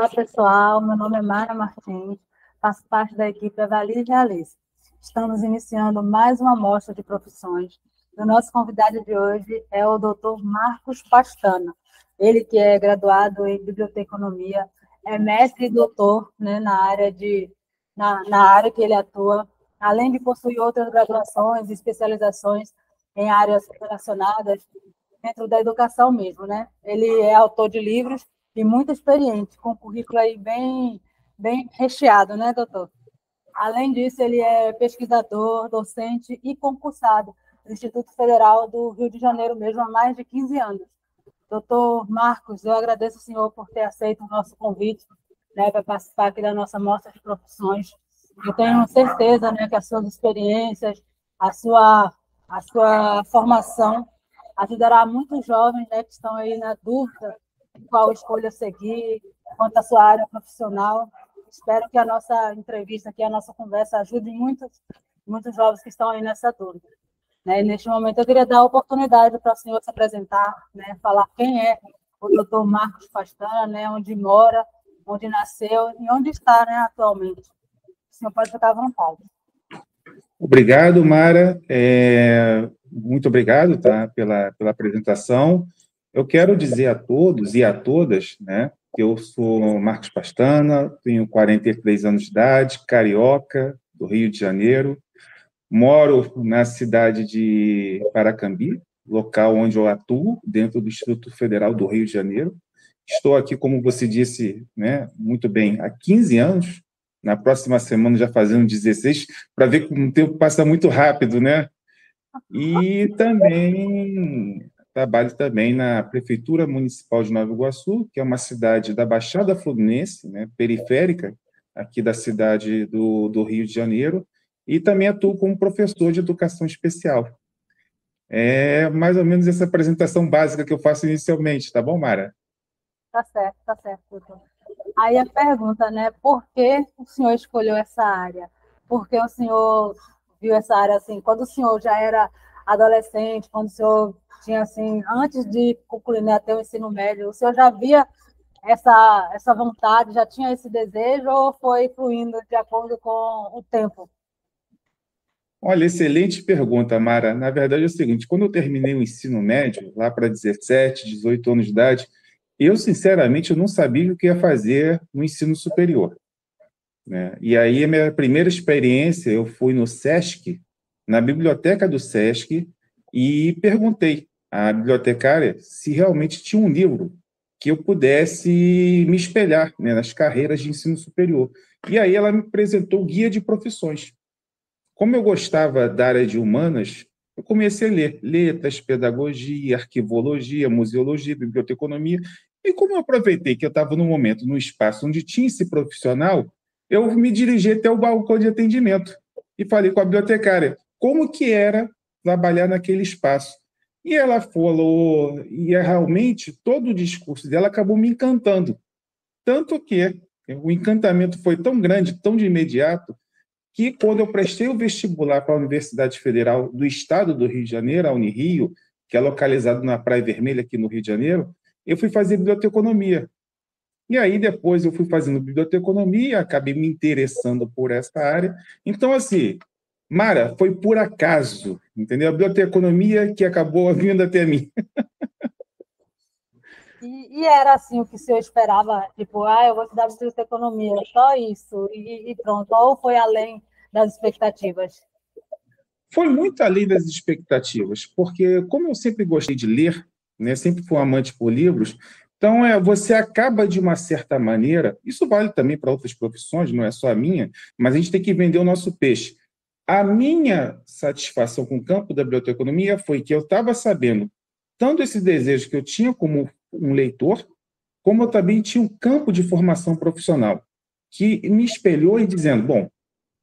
Fala pessoal, meu nome é Mara Martins, faço parte da equipe Avalie e Realize. Estamos iniciando mais uma mostra de profissões. O nosso convidado de hoje é o Dr. Marcos Pastana. Ele que é graduado em biblioteconomia, é mestre e doutor, né, na área que ele atua, além de possuir outras graduações e especializações em áreas relacionadas dentro da educação mesmo, né? Ele é autor de livros e muito experiente, com um currículo aí bem recheado, né, doutor? Além disso, ele é pesquisador, docente e concursado do Instituto Federal do Rio de Janeiro mesmo há mais de 15 anos. Doutor Marcos, eu agradeço ao senhor por ter aceito o nosso convite, né, para participar aqui da nossa mostra de profissões. Eu tenho certeza, né, que as suas experiências, a sua formação ajudará muitos jovens, né, que estão aí na dúvida de qual escolha seguir, quanto à sua área profissional. Espero que a nossa entrevista aqui, a nossa conversa, ajude muitos jovens que estão aí nessa dúvida. Né? E neste momento, eu queria dar a oportunidade para o senhor se apresentar, né, falar quem é o doutor Marcos Pastana, né, onde mora, onde nasceu e onde está, né, atualmente. O senhor pode ficar à vontade. Obrigado, Mara. Muito obrigado, tá, pela apresentação. Eu quero dizer a todos e a todas, né, que eu sou Marcos Pastana, tenho 43 anos de idade, carioca, do Rio de Janeiro, moro na cidade de Paracambi, local onde eu atuo, dentro do Instituto Federal do Rio de Janeiro. Estou aqui, como você disse, né, muito bem, há 15 anos, na próxima semana já fazendo 16, para ver como o tempo passa muito rápido, né? E também trabalho também na Prefeitura Municipal de Nova Iguaçu, que é uma cidade da Baixada Fluminense, né, periférica, aqui da cidade do Rio de Janeiro, e também atuo como professor de educação especial. É mais ou menos essa apresentação básica que eu faço inicialmente, tá bom, Mara? Tá certo, doutor. Aí a pergunta, né, por que o senhor escolheu essa área? Por que o senhor viu essa área assim? Quando o senhor já era adolescente, quando o senhor tinha assim, antes de concluir, né, até o ensino médio, o senhor já via essa vontade, já tinha esse desejo ou foi fluindo de acordo com o tempo? Olha, excelente pergunta, Mara. Na verdade é o seguinte, quando eu terminei o ensino médio, lá para 17, 18 anos de idade, eu, sinceramente, eu não sabia o que ia fazer no ensino superior, né? E aí, a minha primeira experiência, eu fui no SESC, na biblioteca do SESC, e perguntei à bibliotecária se realmente tinha um livro que eu pudesse me espelhar, né, nas carreiras de ensino superior. E aí ela me apresentou o Guia de Profissões. Como eu gostava da área de humanas, eu comecei a ler letras, pedagogia, arquivologia, museologia, biblioteconomia. E como eu aproveitei que eu estava no momento, no espaço onde tinha esse profissional, eu me dirigi até o balcão de atendimento e falei com a bibliotecária como que era trabalhar naquele espaço. E ela falou, e realmente todo o discurso dela acabou me encantando. Tanto que o encantamento foi tão grande, tão de imediato, que quando eu prestei o vestibular para a Universidade Federal do Estado do Rio de Janeiro, a Unirio, que é localizado na Praia Vermelha, aqui no Rio de Janeiro, eu fui fazer biblioteconomia. E aí depois eu fui fazendo biblioteconomia, acabei me interessando por essa área. Então, assim, Mara, foi por acaso, entendeu? A biblioteconomia que acabou vindo até mim. E era assim o que o senhor esperava? Tipo, eu vou estudar biblioteconomia, só isso, e pronto. Ou foi além das expectativas? Foi muito além das expectativas, porque como eu sempre gostei de ler, né, sempre fui um amante por livros, então você acaba de uma certa maneira, isso vale também para outras profissões, não é só a minha, mas a gente tem que vender o nosso peixe. A minha satisfação com o campo da biblioteconomia foi que eu estava sabendo tanto esse desejo que eu tinha como um leitor, como eu também tinha um campo de formação profissional, que me espelhou em dizendo, bom,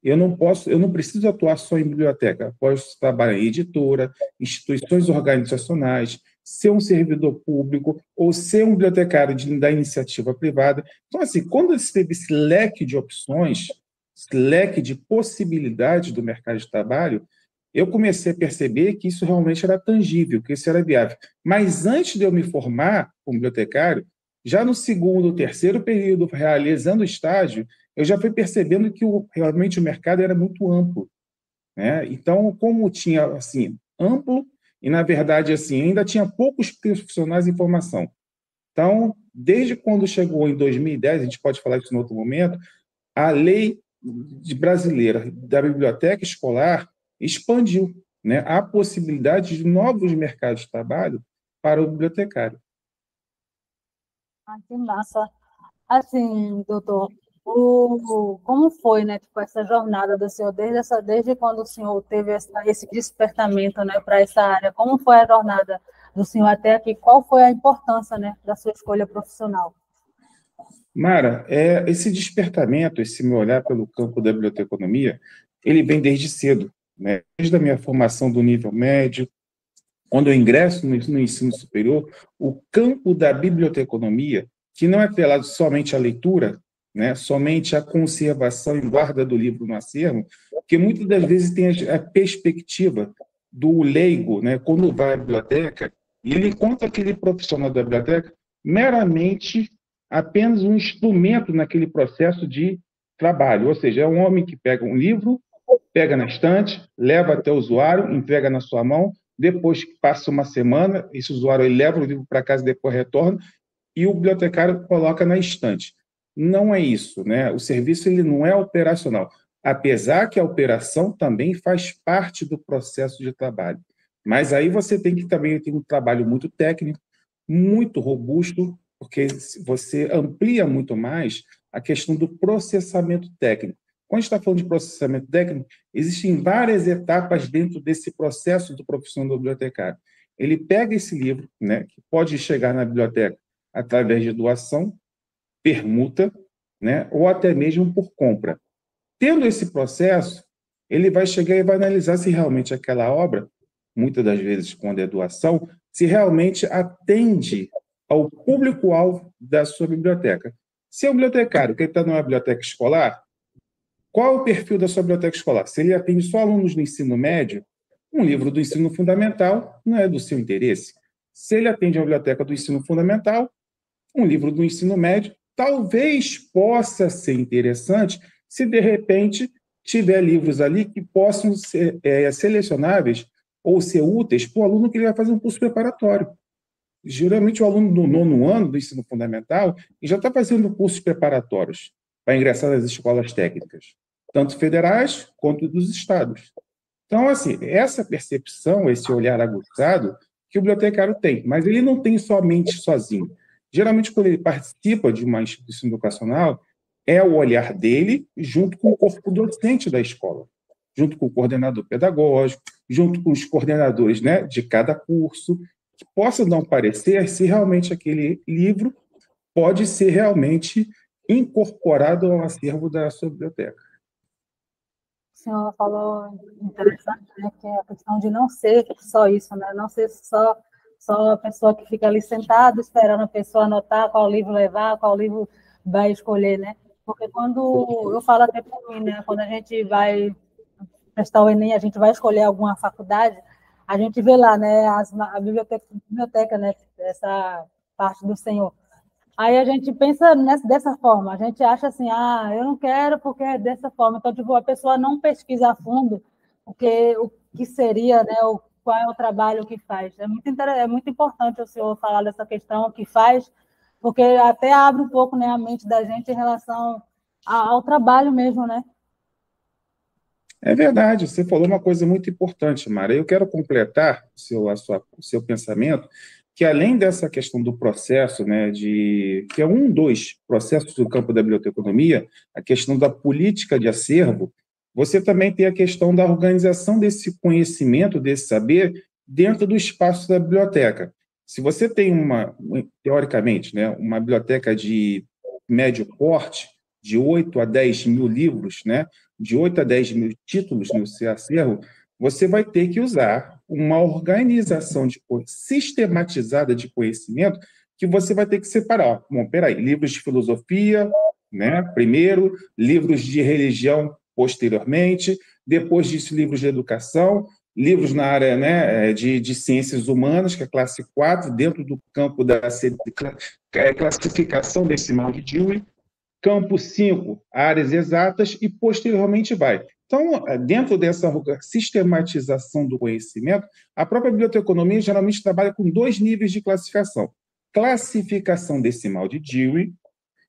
eu não preciso atuar só em biblioteca, posso trabalhar em editora, instituições organizacionais, ser um servidor público ou ser um bibliotecário da iniciativa privada. Então, assim, quando você teve esse leque de opções, esse leque de possibilidades do mercado de trabalho, eu comecei a perceber que isso realmente era tangível, que isso era viável. Mas antes de eu me formar como bibliotecário, Já no segundo, terceiro período, realizando o estágio, eu já fui percebendo que realmente o mercado era muito amplo, né? Então, como tinha assim amplo e na verdade assim ainda tinha poucos profissionais em formação. Então, desde quando chegou em 2010, a gente pode falar isso em outro momento, a lei brasileira da biblioteca escolar expandiu, né, a possibilidade de novos mercados de trabalho para o bibliotecário. Ah, que massa. Assim, doutor, como foi, né, tipo, essa jornada do senhor, desde quando o senhor teve esse despertamento, né, para essa área? Como foi a jornada do senhor até aqui? Qual foi a importância, né, da sua escolha profissional? Mara, esse despertamento, esse meu olhar pelo campo da biblioteconomia, ele vem desde cedo, né? Desde a minha formação do nível médio, quando eu ingresso no ensino superior, o campo da biblioteconomia, que não é atrelado somente à leitura, né, somente à conservação e guarda do livro no acervo, porque muitas das vezes tem a perspectiva do leigo, né, quando vai à biblioteca, e ele encontra aquele profissional da biblioteca meramente apenas um instrumento naquele processo de trabalho, ou seja, é um homem que pega um livro, pega na estante, leva até o usuário, entrega na sua mão, depois que passa uma semana, esse usuário ele leva o livro para casa, depois retorna, e o bibliotecário coloca na estante. Não é isso, né? O serviço ele não é operacional, apesar que a operação também faz parte do processo de trabalho. Mas aí você tem que também ter um trabalho muito técnico, muito robusto, porque você amplia muito mais a questão do processamento técnico. Quando a gente está falando de processamento técnico, existem várias etapas dentro desse processo do profissional do bibliotecário. Ele pega esse livro, né, que pode chegar na biblioteca através de doação, permuta, né, ou até mesmo por compra. Tendo esse processo, ele vai chegar e vai analisar se realmente aquela obra, muitas das vezes quando é doação, se realmente atende ao público-alvo da sua biblioteca. Se é um bibliotecário que está numa biblioteca escolar, qual é o perfil da sua biblioteca escolar? Se ele atende só alunos do ensino médio, um livro do ensino fundamental não é do seu interesse. Se ele atende a biblioteca do ensino fundamental, um livro do ensino médio talvez possa ser interessante se, de repente, tiver livros ali que possam ser selecionáveis ou ser úteis para o aluno que ele vai fazer um curso preparatório. Geralmente, o aluno do nono ano do ensino fundamental já está fazendo cursos preparatórios para ingressar nas escolas técnicas, tanto federais quanto dos estados. Então, assim, essa percepção, esse olhar aguçado que o bibliotecário tem, mas ele não tem somente sozinho. Geralmente, quando ele participa de uma instituição educacional, é o olhar dele junto com o corpo docente da escola, junto com o coordenador pedagógico, junto com os coordenadores, né, de cada curso, que possa dar um parecer se realmente aquele livro pode ser realmente incorporado ao acervo da sua biblioteca. O senhor falou interessante, né, que é a questão de não ser só isso, né, não ser só a pessoa que fica ali sentada esperando a pessoa anotar qual livro levar, qual livro vai escolher, né? Porque quando eu falo até por mim, né, quando a gente vai prestar o Enem, a gente vai escolher alguma faculdade, a gente vê lá, né, a biblioteca, né, essa parte do Senhor. Aí a gente pensa dessa forma, a gente acha assim, eu não quero porque é dessa forma. Então, tipo, a pessoa não pesquisa a fundo o que seria, né, qual é o trabalho que faz. É muito importante o senhor falar dessa questão que faz, porque até abre um pouco, né, a mente da gente em relação ao trabalho mesmo, né? É verdade, você falou uma coisa muito importante, Mara. Eu quero completar o seu pensamento, que além dessa questão do processo, né, que é um dos processos do campo da biblioteconomia, a questão da política de acervo, você também tem a questão da organização desse conhecimento, desse saber, dentro do espaço da biblioteca. Se você tem teoricamente, né, uma biblioteca de médio porte, de 8 a 10 mil livros, né, de 8 a 10 mil títulos no seu acervo, você vai ter que usar uma organização sistematizada de conhecimento que você vai ter que separar. Bom, peraí, livros de filosofia, né, primeiro, livros de religião posteriormente, depois disso, livros de educação, livros na área, né, de ciências humanas, que é a classe 4, dentro do campo da classificação decimal de Dewey, campo 5, áreas exatas, e posteriormente vai. Então, dentro dessa sistematização do conhecimento, a própria biblioteconomia geralmente trabalha com dois níveis de classificação: classificação decimal de Dewey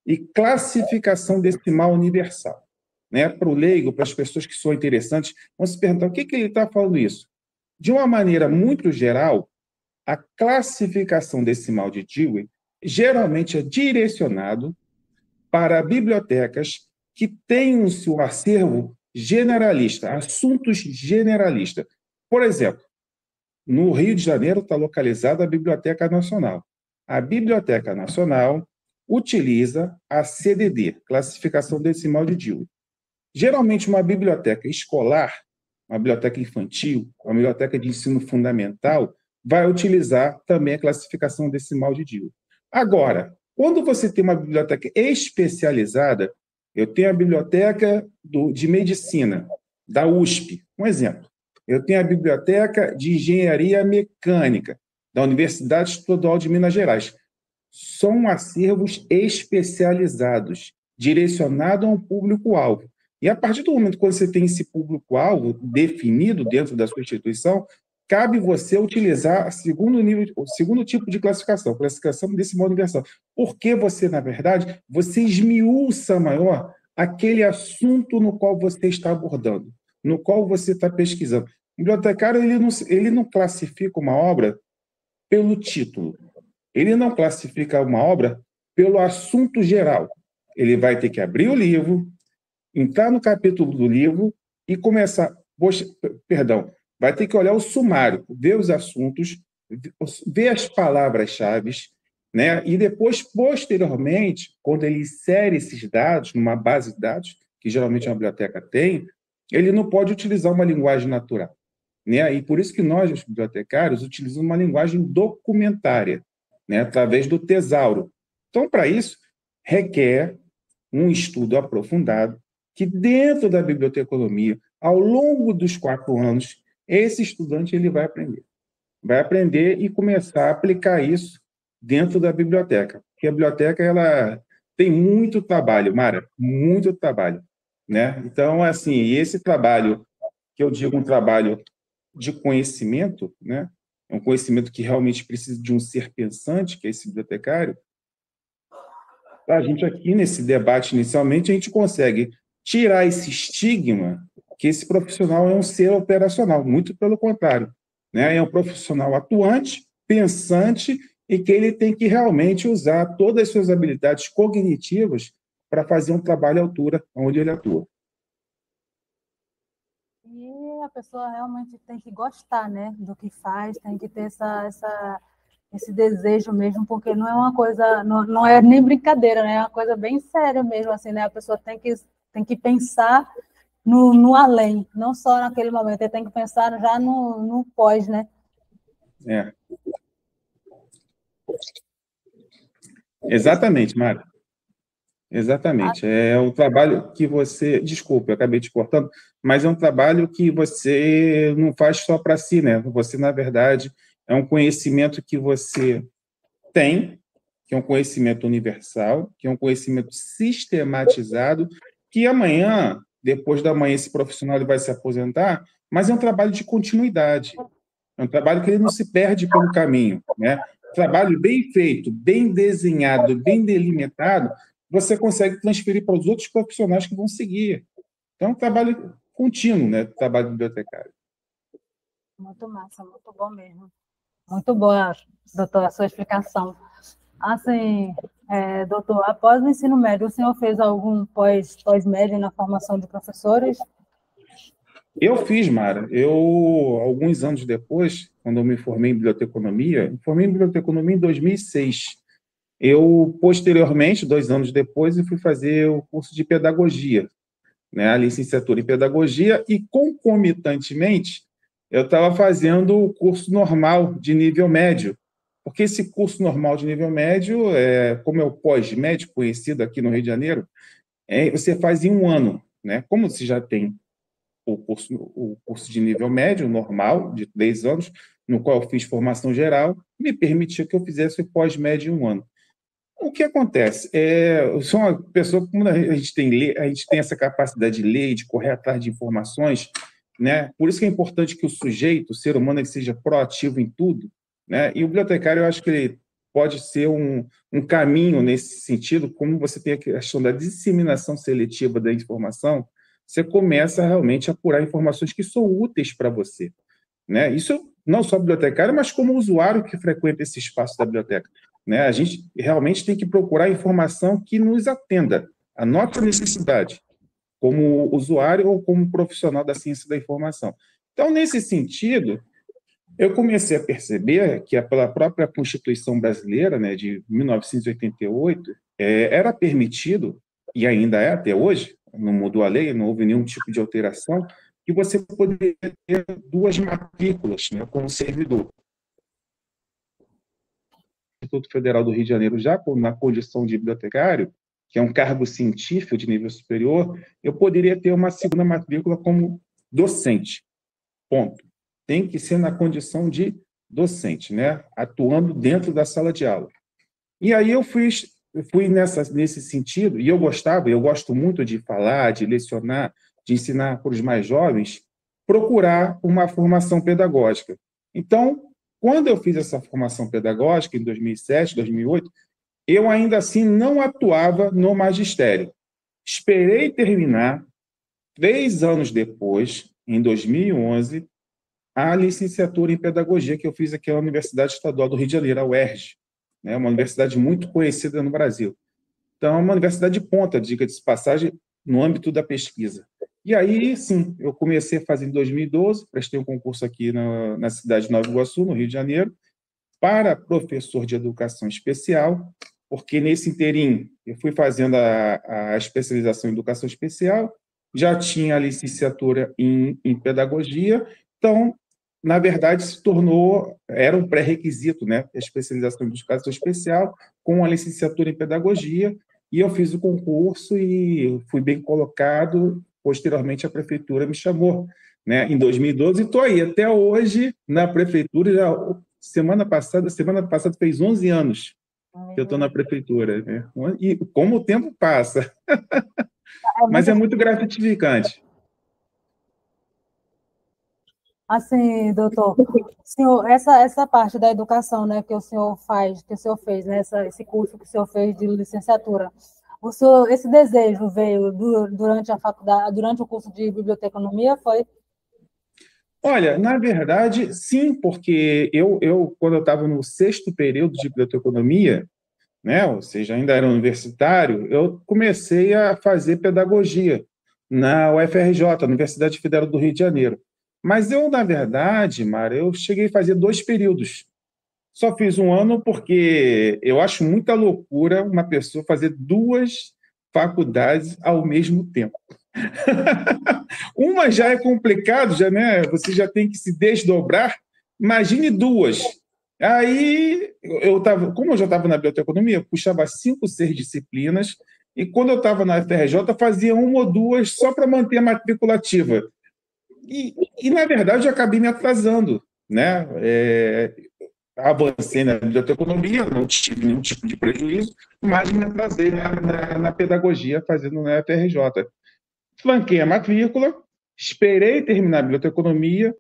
e classificação decimal universal. Né? Para o leigo, para as pessoas que são interessantes, vão se perguntar o que ele está falando isso. De uma maneira muito geral, a classificação decimal de Dewey geralmente é direcionado para bibliotecas que têm o seu acervo generalista, assuntos generalistas. Por exemplo, no Rio de Janeiro está localizada a Biblioteca Nacional. A Biblioteca Nacional utiliza a CDD, Classificação Decimal de Dewey. Geralmente, uma biblioteca escolar, uma biblioteca infantil, uma biblioteca de ensino fundamental, vai utilizar também a classificação decimal de Dewey. Agora, quando você tem uma biblioteca especializada, eu tenho a biblioteca de medicina, da USP, um exemplo. Eu tenho a biblioteca de engenharia mecânica, da Universidade Estadual de Minas Gerais. São acervos especializados, direcionados a um público-alvo. E a partir do momento que você tem esse público-alvo definido dentro da sua instituição, cabe você utilizar o segundo tipo de classificação decimal universal. Porque você, na verdade, você esmiuça maior aquele assunto no qual você está abordando, no qual você está pesquisando. O bibliotecário ele não classifica uma obra pelo título, ele não classifica uma obra pelo assunto geral. Ele vai ter que abrir o livro, entrar no capítulo do livro e começar... vai ter que olhar o sumário, ver os assuntos, ver as palavras-chave, né? E depois, posteriormente, quando ele insere esses dados numa base de dados, que geralmente a biblioteca tem, ele não pode utilizar uma linguagem natural. Né? E por isso que nós, os bibliotecários, utilizamos uma linguagem documentária, né? Através do tesauro. Então, para isso, requer um estudo aprofundado, que dentro da biblioteconomia, ao longo dos 4 anos, esse estudante ele vai aprender e começar a aplicar isso dentro da biblioteca. Porque a biblioteca ela tem muito trabalho, Mara, muito trabalho, né? Então, assim, esse trabalho, que eu digo um trabalho de conhecimento, né? É um conhecimento que realmente precisa de um ser pensante, que é esse bibliotecário. A gente aqui, nesse debate, inicialmente, a gente consegue tirar esse estigma que esse profissional é um ser operacional, muito pelo contrário, né? É um profissional atuante, pensante, e que ele tem que realmente usar todas as suas habilidades cognitivas para fazer um trabalho à altura onde ele atua. E a pessoa realmente tem que gostar, né, do que faz, tem que ter esse desejo mesmo, porque não é uma coisa, não é nem brincadeira, né? É uma coisa bem séria mesmo, assim, né? A pessoa tem que pensar no além, não só naquele momento, ele tem que pensar já no pós, né? É. Exatamente, Mara. Exatamente. É um trabalho que você... Desculpa, eu acabei te cortando, mas é um trabalho que você não faz só para si, né? Você, na verdade, é um conhecimento que você tem, que é um conhecimento universal, que é um conhecimento sistematizado, que amanhã, depois da manhã, esse profissional ele vai se aposentar, mas é um trabalho de continuidade. É um trabalho que ele não se perde pelo caminho, né? Trabalho bem feito, bem desenhado, bem delimitado, você consegue transferir para os outros profissionais que vão seguir. Então, é um trabalho contínuo, né? Trabalho bibliotecário. Muito massa, muito bom mesmo. Muito boa, doutor, a sua explicação. Assim, doutor, após o ensino médio, o senhor fez algum pós-médio na formação de professores? Eu fiz, Mara. Alguns anos depois, quando eu me formei em biblioteconomia, em 2006. Eu, posteriormente, 2 anos depois, eu fui fazer o curso de pedagogia, né, a licenciatura em pedagogia, e, concomitantemente, eu estava fazendo o curso normal de nível médio, porque esse curso normal de nível médio, como é o pós-médio, conhecido aqui no Rio de Janeiro, você faz em 1 ano, né? Como você já tem o curso de nível médio, normal, de 3 anos, no qual eu fiz formação geral, me permitia que eu fizesse o pós-médio em 1 ano. O que acontece? Eu sou uma pessoa, como a gente tem essa capacidade de ler e de correr atrás de informações, né? Por isso que é importante que o sujeito, o ser humano, ele seja proativo em tudo, né? E o bibliotecário, eu acho que ele pode ser um caminho nesse sentido, como você tem a questão da disseminação seletiva da informação, você começa realmente a apurar informações que são úteis para você, né? Isso não só bibliotecário, mas como usuário que frequenta esse espaço da biblioteca, né? A gente realmente tem que procurar informação que nos atenda à nossa necessidade, como usuário ou como profissional da ciência da informação. Então, nesse sentido, eu comecei a perceber que, pela própria Constituição brasileira, né, de 1988, era permitido, e ainda é até hoje, não mudou a lei, não houve nenhum tipo de alteração, que você poderia ter 2 matrículas, né, como servidor. O Instituto Federal do Rio de Janeiro, já na condição de bibliotecário, que é um cargo científico de nível superior, eu poderia ter uma segunda matrícula como docente. Ponto. Tem que ser na condição de docente, né? Atuando dentro da sala de aula. E aí eu fui nesse sentido, e eu gosto muito de falar, de lecionar, de ensinar para os mais jovens, procurar uma formação pedagógica. Então, quando eu fiz essa formação pedagógica, em 2007, 2008, eu ainda assim não atuava no magistério. Esperei terminar, 3 anos depois, em 2011, a licenciatura em pedagogia que eu fiz aqui na Universidade Estadual do Rio de Janeiro, a UERJ, né, uma universidade muito conhecida no Brasil. Então, é uma universidade de ponta, diga-se de passagem, no âmbito da pesquisa. E aí, sim, eu comecei a fazer em 2012, prestei um concurso aqui na cidade de Nova Iguaçu, no Rio de Janeiro, para professor de educação especial, porque nesse interim eu fui fazendo a especialização em educação especial, já tinha a licenciatura em pedagogia, então, na verdade, era um pré-requisito, né, a especialização em educação especial, com a licenciatura em pedagogia, e eu fiz o concurso e fui bem colocado. Posteriormente, a prefeitura me chamou, né, em 2012, e estou aí até hoje na prefeitura. Semana passada fez 11 anos que eu estou na prefeitura, né? E como o tempo passa. Mas é muito gratificante. Assim, doutor, senhor, essa parte da educação, né, que o senhor fez, né, esse curso que o senhor fez de licenciatura, esse desejo veio durante a faculdade, durante o curso de biblioteconomia, foi? Olha, na verdade, sim, porque quando eu estava no 6º período de biblioteconomia, né, ou seja, ainda era universitário, eu comecei a fazer pedagogia na UFRJ, Universidade Federal do Rio de Janeiro. Mas eu, na verdade, Mara, eu cheguei a fazer 2 períodos. Só fiz 1 ano porque eu acho muita loucura uma pessoa fazer 2 faculdades ao mesmo tempo. Uma já é complicado, já, né? Você já tem que se desdobrar. Imagine 2. Aí, como eu já estava na biblioteconomia, eu puxava 5, 6 disciplinas, e quando eu estava na FRJ, fazia 1 ou 2 só para manter a matrícula ativa. E, na verdade, eu acabei me atrasando, né? Avancei na biblioteconomia, não tive nenhum tipo de prejuízo, mas me atrasei na pedagogia, fazendo na FRJ. Flanquei a matrícula, esperei terminar a biblioteconomia,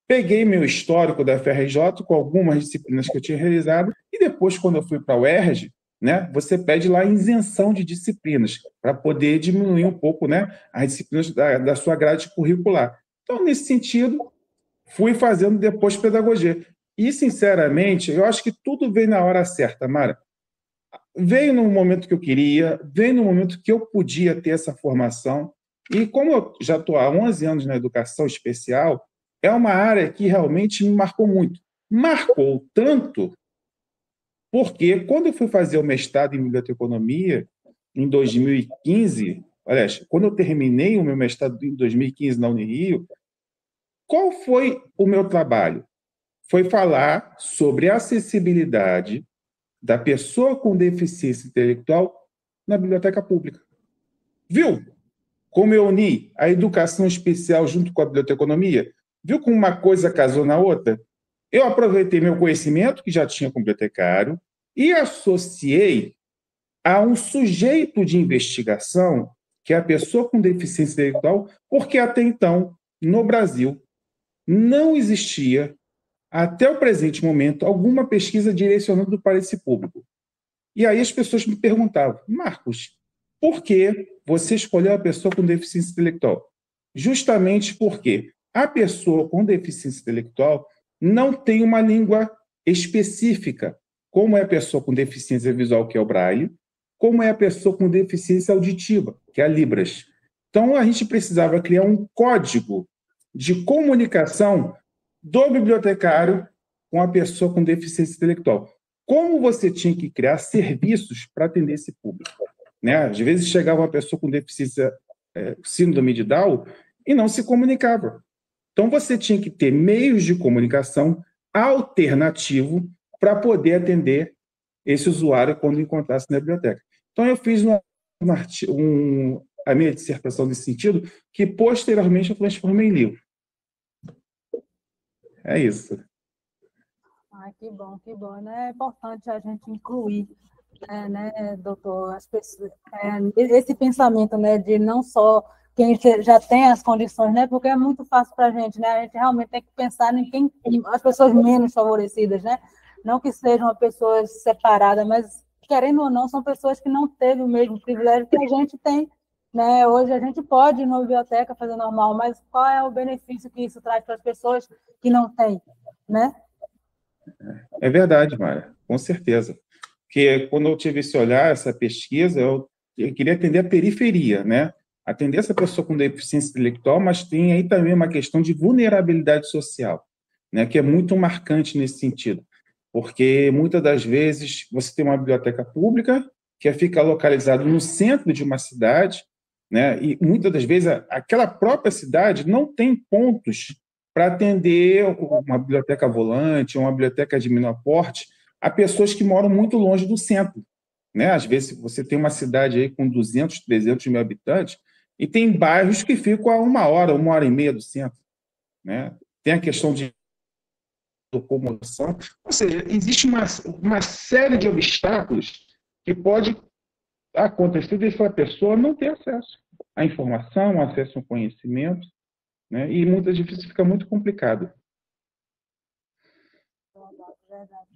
peguei meu histórico da FRJ com algumas disciplinas que eu tinha realizado, e depois, quando eu fui para a UERJ, né, você pede lá isenção de disciplinas, para poder diminuir um pouco, né, as disciplinas da sua grade curricular. Então, nesse sentido, fui fazendo depois pedagogia. E, sinceramente, eu acho que tudo veio na hora certa, Mara. Veio no momento que eu queria, veio no momento que eu podia ter essa formação. E como eu já estou há 11 anos na educação especial, é uma área que realmente me marcou muito. Marcou tanto porque quando eu fui fazer o mestrado em biblioteconomia, em 2015, aliás, quando eu terminei o meu mestrado em 2015 na Unirio, qual foi o meu trabalho? Foi falar sobre a acessibilidade da pessoa com deficiência intelectual na biblioteca pública. Viu? como eu uni a educação especial junto com a biblioteconomia? Viu como uma coisa casou na outra? Eu aproveitei meu conhecimento, que já tinha com bibliotecário, e associei a um sujeito de investigação, que é a pessoa com deficiência intelectual, porque até então, no Brasil, não existia, até o presente momento, alguma pesquisa direcionando para esse público. E aí as pessoas me perguntavam, Marcos, por que você escolheu a pessoa com deficiência intelectual? Justamente porque a pessoa com deficiência intelectual não tem uma língua específica, como é a pessoa com deficiência visual, que é o Braille, como é a pessoa com deficiência auditiva, que é a Libras. Então, a gente precisava criar um código de comunicação do bibliotecário com a pessoa com deficiência intelectual. Como você tinha que criar serviços para atender esse público, né? Às vezes chegava uma pessoa com deficiência, síndrome de Down, e não se comunicava. Então, você tinha que ter meios de comunicação alternativo para poder atender esse usuário quando encontrasse na biblioteca. Então, eu fiz a minha dissertação nesse sentido, que posteriormente eu transformei em livro. É isso. Ai, que bom, né? É importante a gente incluir, né, doutor, as pessoas, esse pensamento, né, de não só quem já tem as condições, né, porque é muito fácil para a gente, né, a gente realmente tem que pensar em quem, as pessoas menos favorecidas, né, não que sejam pessoas separadas, mas, querendo ou não, são pessoas que não teve o mesmo privilégio que a gente tem, né, hoje a gente pode ir na biblioteca fazer normal, mas qual é o benefício que isso traz para as pessoas que não têm, né? É verdade, Mara, com certeza. Porque quando eu tive esse olhar, essa pesquisa, eu queria atender a periferia, né? Atender essa pessoa com deficiência intelectual, mas tem aí também uma questão de vulnerabilidade social, né? Que é muito marcante nesse sentido. Porque muitas das vezes você tem uma biblioteca pública que fica localizada no centro de uma cidade, né? E muitas das vezes aquela própria cidade não tem pontos para atender uma biblioteca volante, uma biblioteca de menor porte, a pessoas que moram muito longe do centro, né? Às vezes você tem uma cidade aí com 200, 300 mil habitantes e tem bairros que ficam a 1 hora e meia do centro, né? Tem a questão de locomoção, ou seja, existe uma série de obstáculos que pode acontecer de a pessoa não ter acesso à informação, acesso ao conhecimento, né? E muitas vezes fica muito complicado. Verdade.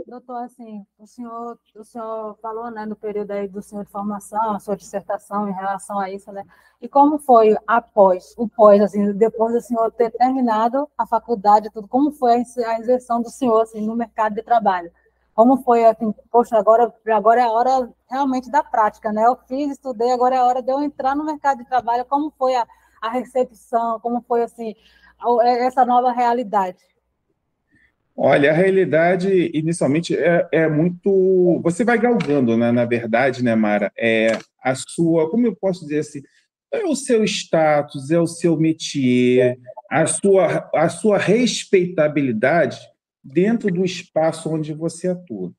Doutor, assim, o senhor falou, né, no período aí do senhor de formação, a sua dissertação em relação a isso, né? E como foi o pós, assim, depois do senhor ter terminado a faculdade, tudo, como foi a inserção do senhor, assim, no mercado de trabalho? Como foi, assim, poxa, agora é a hora realmente da prática, né? Eu fiz, estudei, agora é a hora de eu entrar no mercado de trabalho. Como foi a recepção? Como foi, assim, essa nova realidade? Olha, a realidade, inicialmente, é muito... Você vai galgando, né, na verdade, né, Mara? É a sua... Como eu posso dizer assim? É o seu status, é o seu métier, a sua respeitabilidade dentro do espaço onde você atua.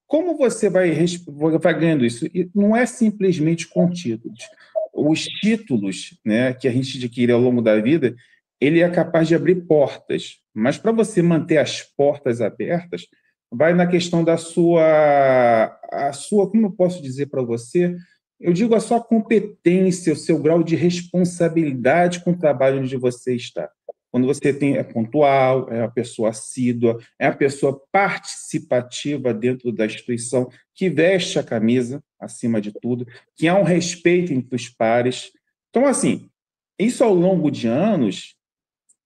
Como você vai ganhando isso? E não é simplesmente com títulos. Os títulos, né, que a gente adquire ao longo da vida, ele é capaz de abrir portas, mas para você manter as portas abertas, vai na questão como eu posso dizer para você, eu digo a sua competência, o seu grau de responsabilidade com o trabalho onde você está. Quando você é pontual, é a pessoa assídua, é a pessoa participativa dentro da instituição, que veste a camisa, acima de tudo, que há um respeito entre os pares. Então, assim, isso ao longo de anos,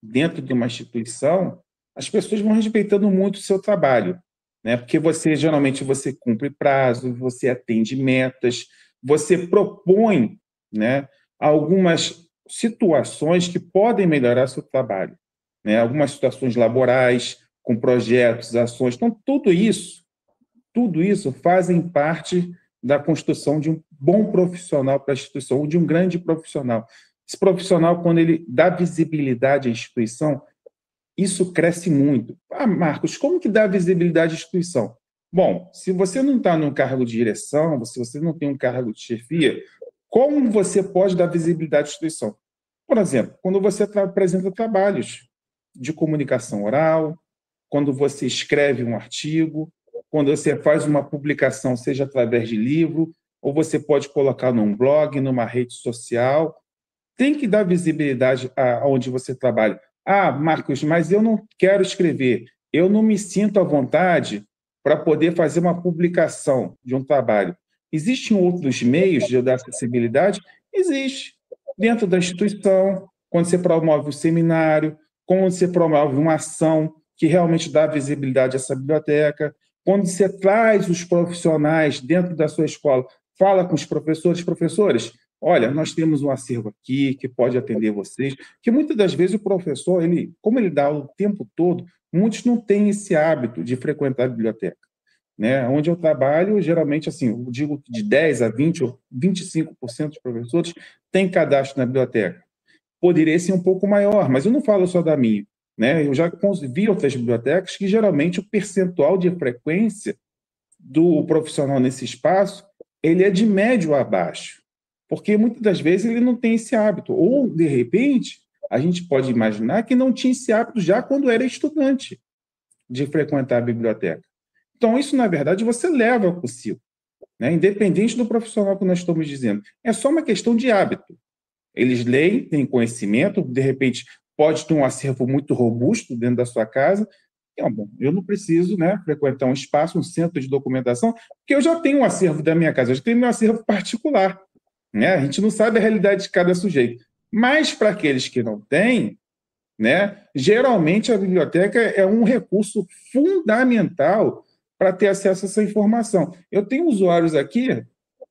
dentro de uma instituição, as pessoas vão respeitando muito o seu trabalho, né? Porque geralmente você cumpre prazos, você atende metas, você propõe, né, algumas situações que podem melhorar seu trabalho, né? Algumas situações laborais, com projetos, ações. Então, tudo isso fazem parte da construção de um bom profissional para a instituição, ou de um grande profissional. Esse profissional, quando ele dá visibilidade à instituição, isso cresce muito. Ah, Marcos, como que dá visibilidade à instituição? Bom, se você não está num cargo de direção, se você não tem um cargo de chefia, como você pode dar visibilidade à instituição? Por exemplo, quando você apresenta trabalhos de comunicação oral, quando você escreve um artigo, quando você faz uma publicação, seja através de livro, ou você pode colocar num blog, numa rede social, tem que dar visibilidade aonde você trabalha. Ah, Marcos, mas eu não quero escrever, eu não me sinto à vontade para poder fazer uma publicação de um trabalho. Existem outros meios de dar acessibilidade? Existe. Dentro da instituição, quando você promove um seminário, quando você promove uma ação que realmente dá visibilidade a essa biblioteca, quando você traz os profissionais dentro da sua escola, fala com os professores, professores, olha, nós temos um acervo aqui que pode atender vocês, que muitas das vezes o professor, como ele dá o tempo todo, muitos não têm esse hábito de frequentar a biblioteca. Né? Onde eu trabalho, geralmente, assim, eu digo que de 10% a 20% ou 25% dos professores têm cadastro na biblioteca. Poderia ser um pouco maior, mas eu não falo só da minha. Né? Eu já vi outras bibliotecas que, geralmente, o percentual de frequência do profissional nesse espaço ele é de médio a baixo, porque muitas das vezes ele não tem esse hábito. Ou, de repente, a gente pode imaginar que não tinha esse hábito já quando era estudante de frequentar a biblioteca. Então, isso, na verdade, você leva consigo, né? Independente do profissional que nós estamos dizendo. É só uma questão de hábito. Eles leem, têm conhecimento, de repente, pode ter um acervo muito robusto dentro da sua casa. Bom, eu não preciso, né, frequentar um espaço, um centro de documentação, porque eu já tenho um acervo da minha casa, eu já tenho meu acervo particular. Né? A gente não sabe a realidade de cada sujeito. Mas, para aqueles que não têm, né, geralmente a biblioteca é um recurso fundamental para ter acesso a essa informação. Eu tenho usuários aqui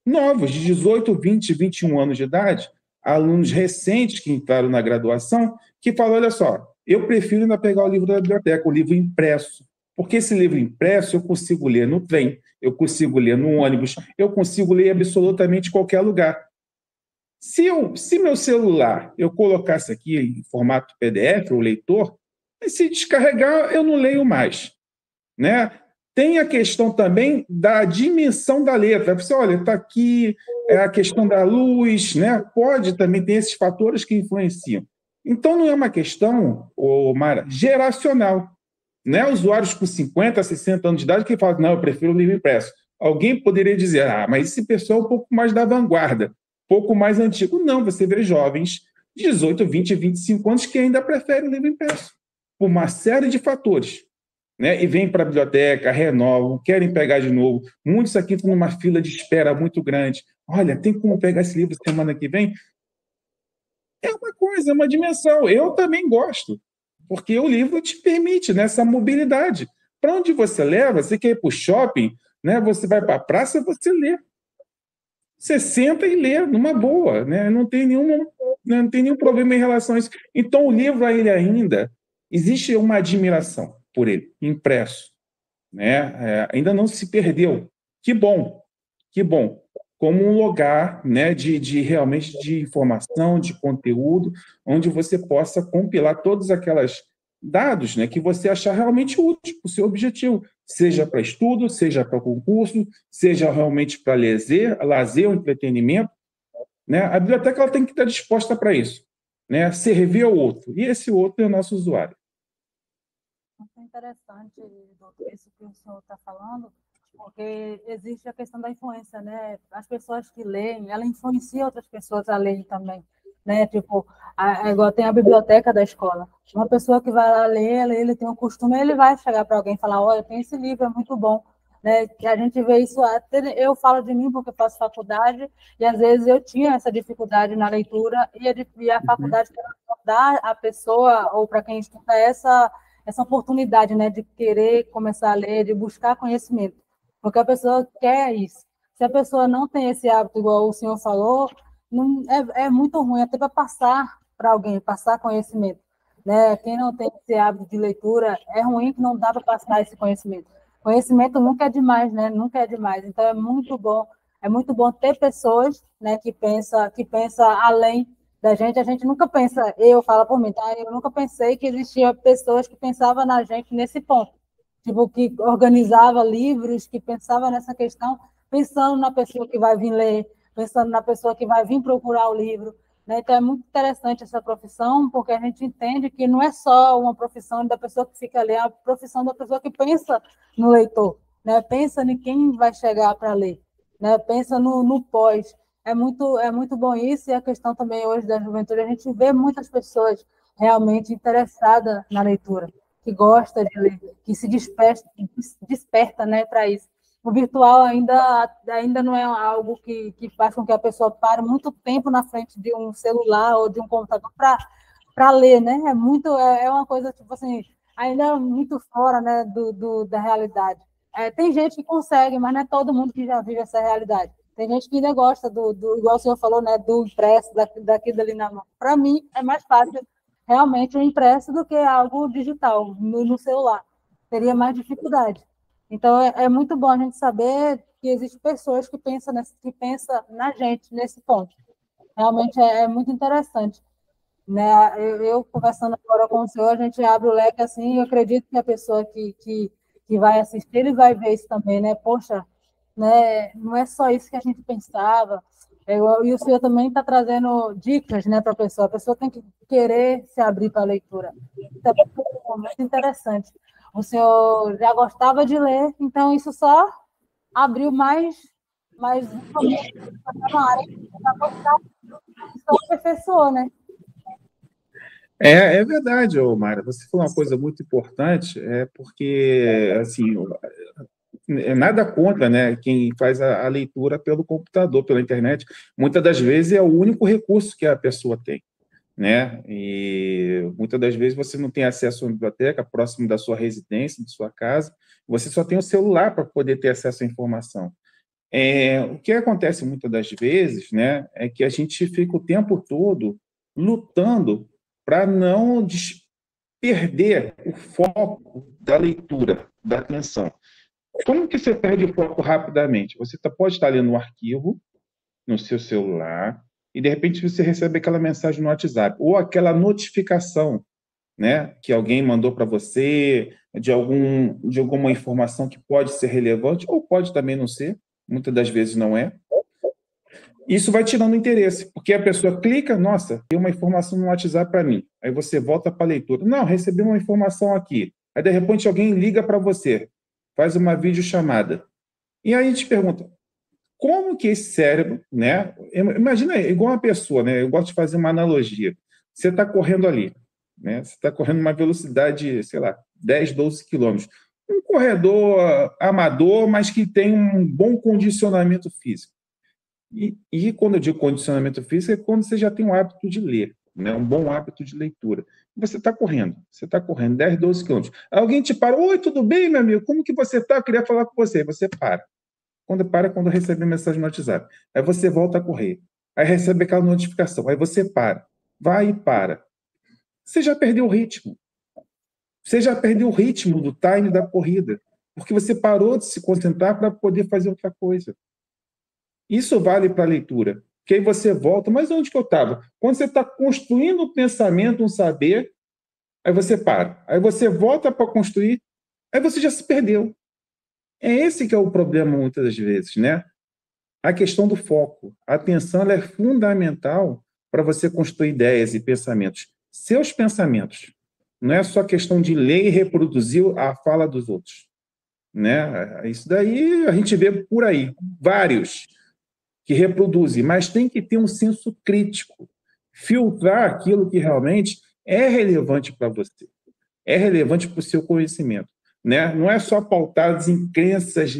novos, de 18, 20, 21 anos de idade, alunos recentes que entraram na graduação, que falam, olha só, eu prefiro ainda pegar o livro da biblioteca, o livro impresso, porque esse livro impresso eu consigo ler no trem, eu consigo ler no ônibus, eu consigo ler absolutamente em qualquer lugar. Se meu celular eu colocasse aqui em formato PDF, o leitor, se descarregar, eu não leio mais. Né? Tem a questão também da dimensão da letra. Você olha, está aqui a questão da luz, né? Pode também ter esses fatores que influenciam. Então, não é uma questão, Mara, geracional. Não é usuários com 50, 60 anos de idade que falam, não, eu prefiro o livro impresso. Alguém poderia dizer, mas esse pessoal é um pouco mais da vanguarda, um pouco mais antigo. Não, você vê jovens de 18, 20, 25 anos que ainda preferem o livro impresso, por uma série de fatores. Né? E vêm para a biblioteca, renovam, querem pegar de novo. Muitos aqui estão numa fila de espera muito grande. Olha, tem como pegar esse livro semana que vem? É uma coisa, é uma dimensão. Eu também gosto, porque o livro te permite, né, essa mobilidade. Para onde você leva, você quer ir para o shopping, né, você vai para a praça, você lê. Você senta e lê, numa boa. Né? Não tem nenhum problema em relação a isso. Então, o livro, ele ainda, existe uma admiração por ele, impresso. Né? Ainda não se perdeu. Que bom, que bom. Como um lugar, né, de realmente de informação, de conteúdo, onde você possa compilar todos aqueles dados, né, que você achar realmente útil para o seu objetivo, seja para estudo, seja para concurso, seja realmente para lazer ou entretenimento. Né? A biblioteca ela tem que estar disposta para isso, né? Servir ao outro, e esse outro é o nosso usuário. Muito interessante, doutor, isso que o senhor está falando, porque existe a questão da influência, né? As pessoas que leem, ela influencia outras pessoas a lerem também, né? Tipo, igual tem a biblioteca da escola. Uma pessoa que vai lá ler, ele tem um costume, ele vai chegar para alguém e falar, olha, tem esse livro, é muito bom. Né? Que a gente vê isso, eu falo de mim porque eu faço faculdade, e às vezes eu tinha essa dificuldade na leitura, e a faculdade dá à pessoa, ou para quem estuda, essa oportunidade, né, de querer começar a ler, de buscar conhecimento, porque a pessoa quer isso. Se a pessoa não tem esse hábito, igual o senhor falou, não, é muito ruim, até para passar para alguém, passar conhecimento. Né? Quem não tem esse hábito de leitura, é ruim que não dá para passar esse conhecimento. Conhecimento nunca é demais, né? Nunca é demais. Então, é muito bom ter pessoas, né, que pensa além da gente. A gente nunca pensa, eu falo por mim, tá? Eu nunca pensei que existia pessoas que pensavam na gente nesse ponto. Tipo, que organizava livros, que pensava nessa questão, pensando na pessoa que vai vir ler, pensando na pessoa que vai vir procurar o livro, né? Então, é muito interessante essa profissão, porque a gente entende que não é só uma profissão da pessoa que fica ali, é a profissão da pessoa que pensa no leitor, né? Pensa em quem vai chegar para ler, né? Pensa no pós. É muito bom isso, e a questão também hoje da juventude, a gente vê muitas pessoas realmente interessadas na leitura, que gosta de ler, que se desperta, né, para isso. O virtual ainda não é algo que faz com que a pessoa pare muito tempo na frente de um celular ou de um computador para ler, né? É uma coisa, tipo assim, ainda muito fora, né, da realidade. Tem gente que consegue, mas não é todo mundo que já vive essa realidade. Tem gente que ainda gosta igual o senhor falou, né, do impresso, daqui dali na mão. Para mim, é mais fácil realmente o impresso do que algo digital, no celular. Teria mais dificuldade. Então, é muito bom a gente saber que existem pessoas que pensam na gente nesse ponto. Realmente é muito interessante, né? Eu conversando agora com o senhor, a gente abre o leque assim, eu acredito que a pessoa que vai assistir, ele vai ver isso também, né? Poxa, né? Não é só isso que a gente pensava. E o senhor também está trazendo dicas, né, para a pessoa tem que querer se abrir para a leitura. Então, é muito interessante. O senhor já gostava de ler, então isso só abriu mais uma área que só aperfeiçoou, né? É verdade, ô Mara. Você falou uma coisa muito importante, porque, assim, nada contra, né, quem faz a leitura pelo computador, pela internet. Muitas das vezes é o único recurso que a pessoa tem, né? E muitas das vezes você não tem acesso à biblioteca próximo da sua residência, da sua casa, você só tem o celular para poder ter acesso à informação. O que acontece muitas das vezes, né, é que a gente fica o tempo todo lutando para não perder o foco da leitura, da atenção. Como que você perde o foco rapidamente? Você pode estar lendo um arquivo no seu celular e, de repente, você recebe aquela mensagem no WhatsApp ou aquela notificação, né, que alguém mandou para você de alguma informação que pode ser relevante ou pode também não ser, muitas das vezes não é. Isso vai tirando o interesse, porque a pessoa clica, nossa, tem uma informação no WhatsApp para mim. Aí você volta para a leitura. Não, recebi uma informação aqui. Aí, de repente, alguém liga para você, faz uma videochamada. E aí a gente pergunta, como que esse cérebro, né? Imagina, igual uma pessoa, né? Eu gosto de fazer uma analogia. Você está correndo ali, né? Você está correndo uma velocidade, sei lá, 10, 12 quilômetros. Um corredor amador, mas que tem um bom condicionamento físico. E quando eu digo condicionamento físico, é quando você já tem um hábito de ler, né? Um bom hábito de leitura. Você está correndo 10, 12 quilômetros. Alguém te para, oi, tudo bem, meu amigo? Como que você está? Eu queria falar com você. Você para. Quando recebe mensagem no WhatsApp. Aí você volta a correr. Aí recebe aquela notificação. Aí você para. Vai e para. Você já perdeu o ritmo. Você já perdeu o ritmo do time da corrida. Porque você parou de se concentrar para poder fazer outra coisa. Isso vale para a leitura. Que aí você volta, mas onde que eu estava? Quando você está construindo um pensamento, um saber, aí você para. Aí você volta para construir, aí você já se perdeu. É esse que é o problema muitas das vezes, né? A questão do foco. A atenção ela é fundamental para você construir ideias e pensamentos. Seus pensamentos. Não é só questão de ler e reproduzir a fala dos outros, né? Isso daí a gente vê por aí, vários que reproduzem, mas tem que ter um senso crítico, filtrar aquilo que realmente é relevante para você, é relevante para o seu conhecimento, né? Não é só pautado em crenças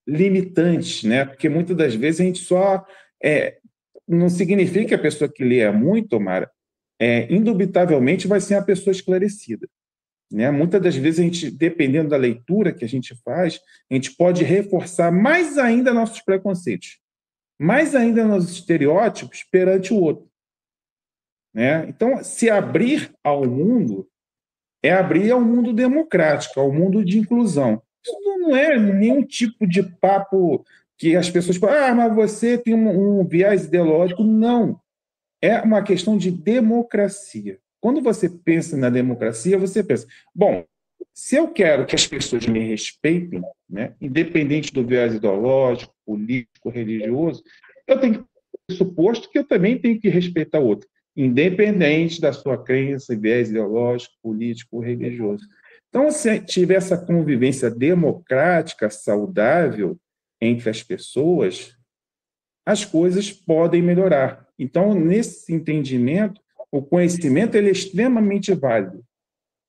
limitantes, né? Porque muitas das vezes a gente só não significa que a pessoa que lê é muito, Mara, indubitavelmente vai ser uma pessoa esclarecida. Né? Muitas das vezes a gente, dependendo da leitura que a gente faz, a gente pode reforçar mais ainda nossos preconceitos, mais ainda nossos estereótipos perante o outro. Né? Então, se abrir ao mundo é abrir ao mundo democrático, ao mundo de inclusão. Isso não é nenhum tipo de papo que as pessoas falam, mas você tem um viés ideológico. Não. É uma questão de democracia. Quando você pensa na democracia, você pensa, bom, se eu quero que as pessoas me respeitem, né, independente do viés ideológico, político, religioso, eu tenho que pressuposto que eu também tenho que respeitar o outro, independente da sua crença, viés ideológico, político ou religioso. Então, se tiver essa convivência democrática, saudável entre as pessoas, as coisas podem melhorar. Então, nesse entendimento, o conhecimento ele é extremamente válido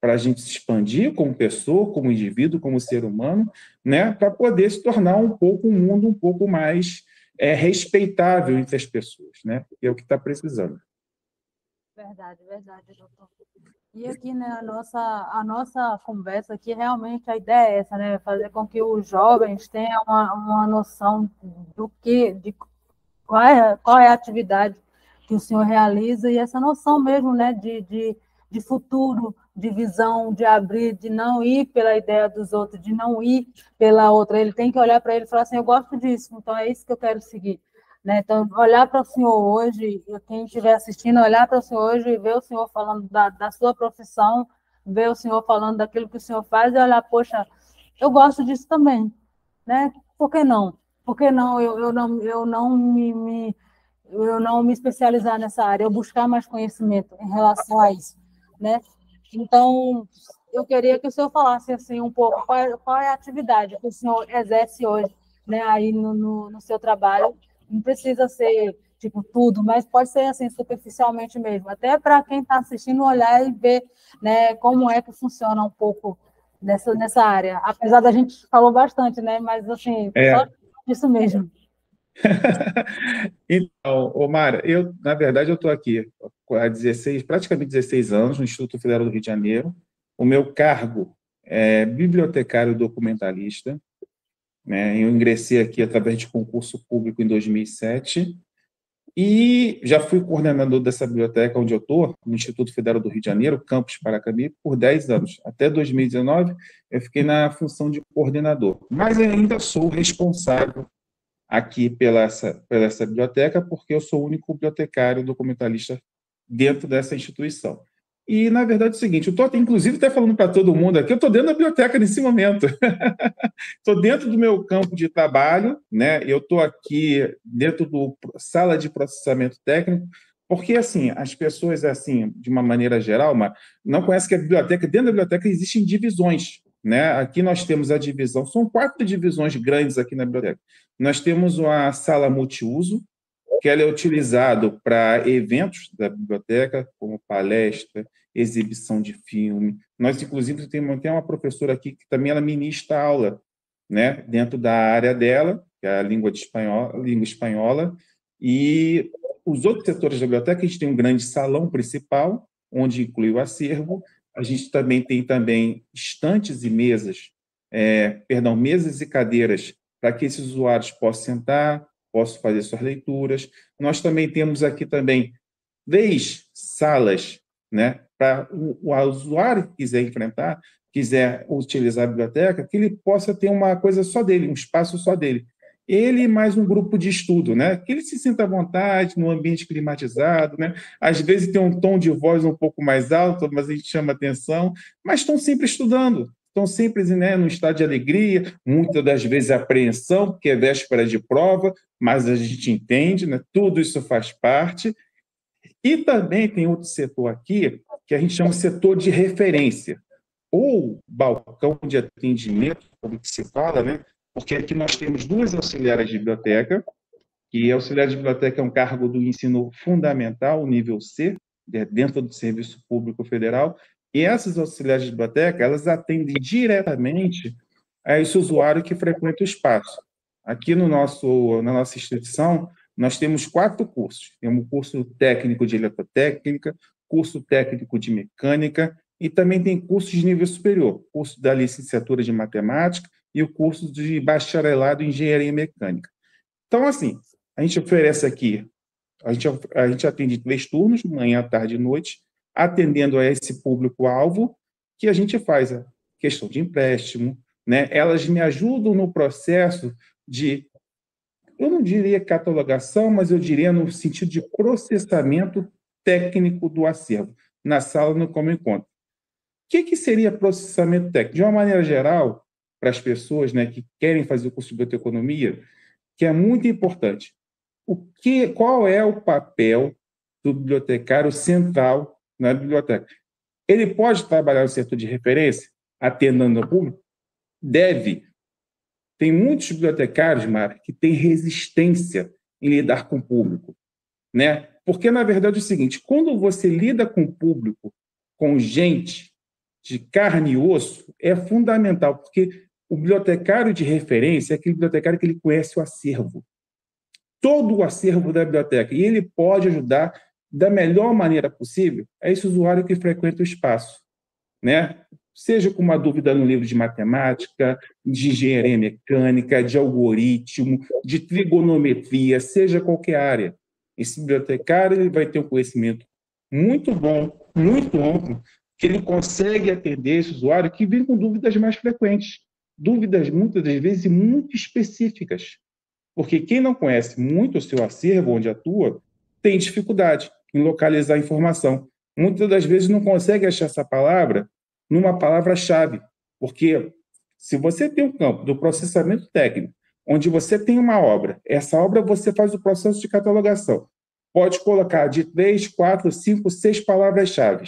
para a gente se expandir como pessoa, como indivíduo, como ser humano, né, para poder se tornar um mundo um pouco mais respeitável entre as pessoas, né? É o que está precisando. Verdade, doutor. E aqui, né, a nossa conversa aqui, realmente a ideia é essa, né? Fazer com que os jovens tenham uma noção de qual é a atividade que o senhor realiza e essa noção mesmo, né, de futuro, de visão, de abrir, de não ir pela ideia dos outros, de não ir pela outra. Ele tem que olhar para ele e falar assim, eu gosto disso, então é isso que eu quero seguir. Né? Então, olhar para o senhor hoje, quem estiver assistindo, olhar para o senhor hoje e ver o senhor falando da sua profissão, ver o senhor falando daquilo que o senhor faz e olhar, poxa, eu gosto disso também, né? Por que não? Por que não eu não me especializar nessa área, eu buscar mais conhecimento em relação a isso, né? Então, eu queria que o senhor falasse assim um pouco qual é a atividade que o senhor exerce hoje, né, aí no seu trabalho. Não precisa ser tipo tudo, mas pode ser assim superficialmente mesmo, até para quem está assistindo olhar e ver, né, como é que funciona um pouco nessa área. Apesar da gente falou bastante, né, mas assim só isso mesmo. Então, Omar, na verdade, eu estou aqui há praticamente 16 anos no Instituto Federal do Rio de Janeiro. O meu cargo é bibliotecário documentalista, né? Eu ingressei aqui através de concurso público em 2007 e já fui coordenador dessa biblioteca onde eu estou, no Instituto Federal do Rio de Janeiro, campus Paracambi, por 10 anos. Até 2019, eu fiquei na função de coordenador, mas ainda sou responsável aqui pela essa biblioteca, porque eu sou o único bibliotecário documentalista dentro dessa instituição. E, na verdade, é o seguinte, eu estou, inclusive, até falando para todo mundo aqui, eu estou dentro da biblioteca nesse momento. Estou dentro do meu campo de trabalho, né? Eu estou aqui dentro do sala de processamento técnico, porque, assim, as pessoas, assim, de uma maneira geral, não conhecem que a biblioteca, dentro da biblioteca existem divisões, né? Aqui nós temos a divisão, são 4 divisões grandes aqui na biblioteca. Nós temos uma sala multiuso, que ela é utilizado para eventos da biblioteca, como palestra, exibição de filme. Nós, inclusive, temos uma professora aqui que também ela ministra aula, né, dentro da área dela, que é a língua espanhola, e os outros setores da biblioteca, a gente tem um grande salão principal, onde inclui o acervo, a gente também tem estantes e mesas, mesas e cadeiras para que esses usuários possam sentar, possam fazer suas leituras. Nós também temos aqui também 3 salas, né, para o usuário que quiser utilizar a biblioteca, que ele possa ter uma coisa só dele, um espaço só dele. Ele mais um grupo de estudo, né? Que ele se sinta à vontade, num ambiente climatizado, né? Às vezes tem um tom de voz um pouco mais alto, mas a gente chama atenção, mas estão sempre estudando, estão sempre, né, no estado de alegria, muitas das vezes apreensão, porque é véspera de prova, mas a gente entende, né? Tudo isso faz parte. E também tem outro setor aqui, que a gente chama de setor de referência, ou balcão de atendimento, como que se fala, né? Porque aqui nós temos 2 auxiliares de biblioteca, que auxiliar de biblioteca é um cargo do ensino fundamental, nível C, dentro do Serviço Público Federal, e essas auxiliares de biblioteca, elas atendem diretamente a esse usuário que frequenta o espaço. Aqui na nossa instituição, nós temos 4 cursos. Temos o curso técnico de eletrotécnica, curso técnico de mecânica, e também tem cursos de nível superior, curso da licenciatura de matemática e o curso de bacharelado em engenharia mecânica. Então, assim, a gente oferece aqui, a gente atende 3 turnos, manhã, tarde e noite, atendendo a esse público-alvo, que a gente faz a questão de empréstimo, né? Elas me ajudam no processo de, eu não diria catalogação, mas eu diria no sentido de processamento técnico do acervo, na sala no Como Encontro. O que seria processamento técnico? De uma maneira geral, para as pessoas, né, que querem fazer o curso de biblioteconomia, que é muito importante, Qual é o papel do bibliotecário central na biblioteca? Ele pode trabalhar no setor de referência, atendendo ao público? Deve. Tem muitos bibliotecários, Mara, que têm resistência em lidar com o público, né? Porque, na verdade, é o seguinte, quando você lida com o público, com gente de carne e osso, é fundamental, porque o bibliotecário de referência é aquele bibliotecário que ele conhece o acervo, todo o acervo da biblioteca, e ele pode ajudar da melhor maneira possível a esse usuário que frequenta o espaço, né? Seja com uma dúvida no livro de matemática, de engenharia mecânica, de algoritmo, de trigonometria, seja qualquer área. Esse bibliotecário ele vai ter um conhecimento muito bom, muito amplo, que ele consegue atender esse usuário que vem com dúvidas mais frequentes, dúvidas muitas das vezes muito específicas. Porque quem não conhece muito o seu acervo, onde atua, tem dificuldade em localizar a informação. Muitas das vezes não consegue achar essa palavra numa palavra-chave, porque se você tem um campo do processamento técnico, onde você tem uma obra, essa obra você faz o processo de catalogação, pode colocar de 3, 4, 5, 6 palavras-chave,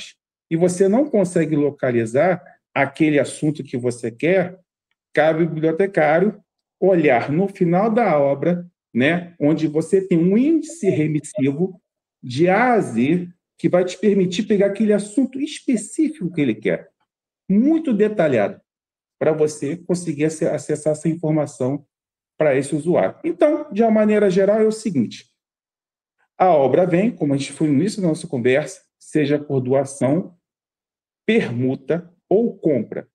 e você não consegue localizar aquele assunto que você quer, cabe ao bibliotecário olhar no final da obra, né, onde você tem um índice remissivo de A a Z, que vai te permitir pegar aquele assunto específico que ele quer, muito detalhado, para você conseguir acessar essa informação para esse usuário. Então, de uma maneira geral, é o seguinte, a obra vem, como a gente foi no início da nossa conversa, seja por doação, permuta ou compra.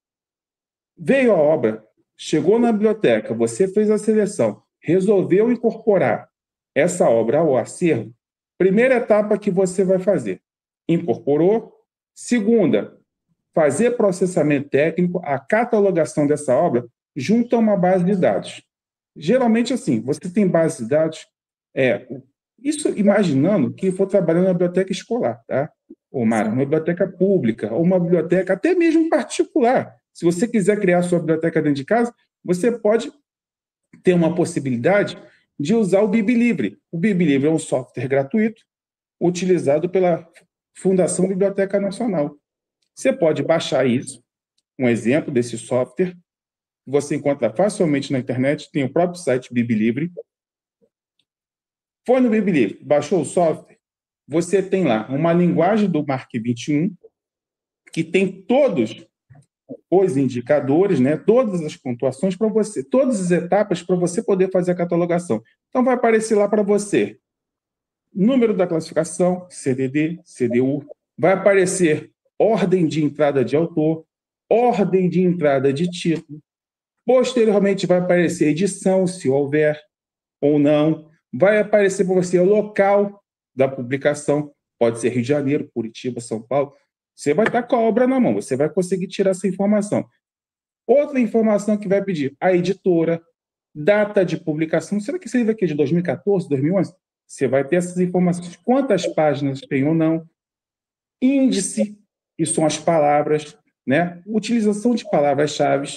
Veio a obra, chegou na biblioteca, você fez a seleção, resolveu incorporar essa obra ao acervo, primeira etapa que você vai fazer, incorporou. Segunda, fazer processamento técnico, a catalogação dessa obra junto a uma base de dados. Geralmente, assim, você tem base de dados, isso imaginando que for trabalhando na biblioteca escolar, tá? Ou uma biblioteca pública, ou uma biblioteca até mesmo particular. Se você quiser criar sua biblioteca dentro de casa, você pode ter uma possibilidade de usar o BibLivre. O BibLivre é um software gratuito utilizado pela Fundação Biblioteca Nacional. Você pode baixar isso, um exemplo desse software, você encontra facilmente na internet, tem o próprio site BibLivre. Foi no BibLivre, baixou o software, você tem lá uma linguagem do Mark 21, que tem todos os indicadores, né, todas as pontuações para você, todas as etapas para você poder fazer a catalogação. Então, vai aparecer lá para você número da classificação, CDD, CDU, vai aparecer ordem de entrada de autor, ordem de entrada de título, posteriormente vai aparecer edição, se houver ou não, vai aparecer para você o local da publicação, pode ser Rio de Janeiro, Curitiba, São Paulo, você vai estar com a obra na mão, você vai conseguir tirar essa informação. Outra informação que vai pedir, a editora, data de publicação, será que esse livro aqui é de 2014, 2011? Você vai ter essas informações, quantas páginas tem ou não, índice, que são as palavras, né? Utilização de palavras-chave.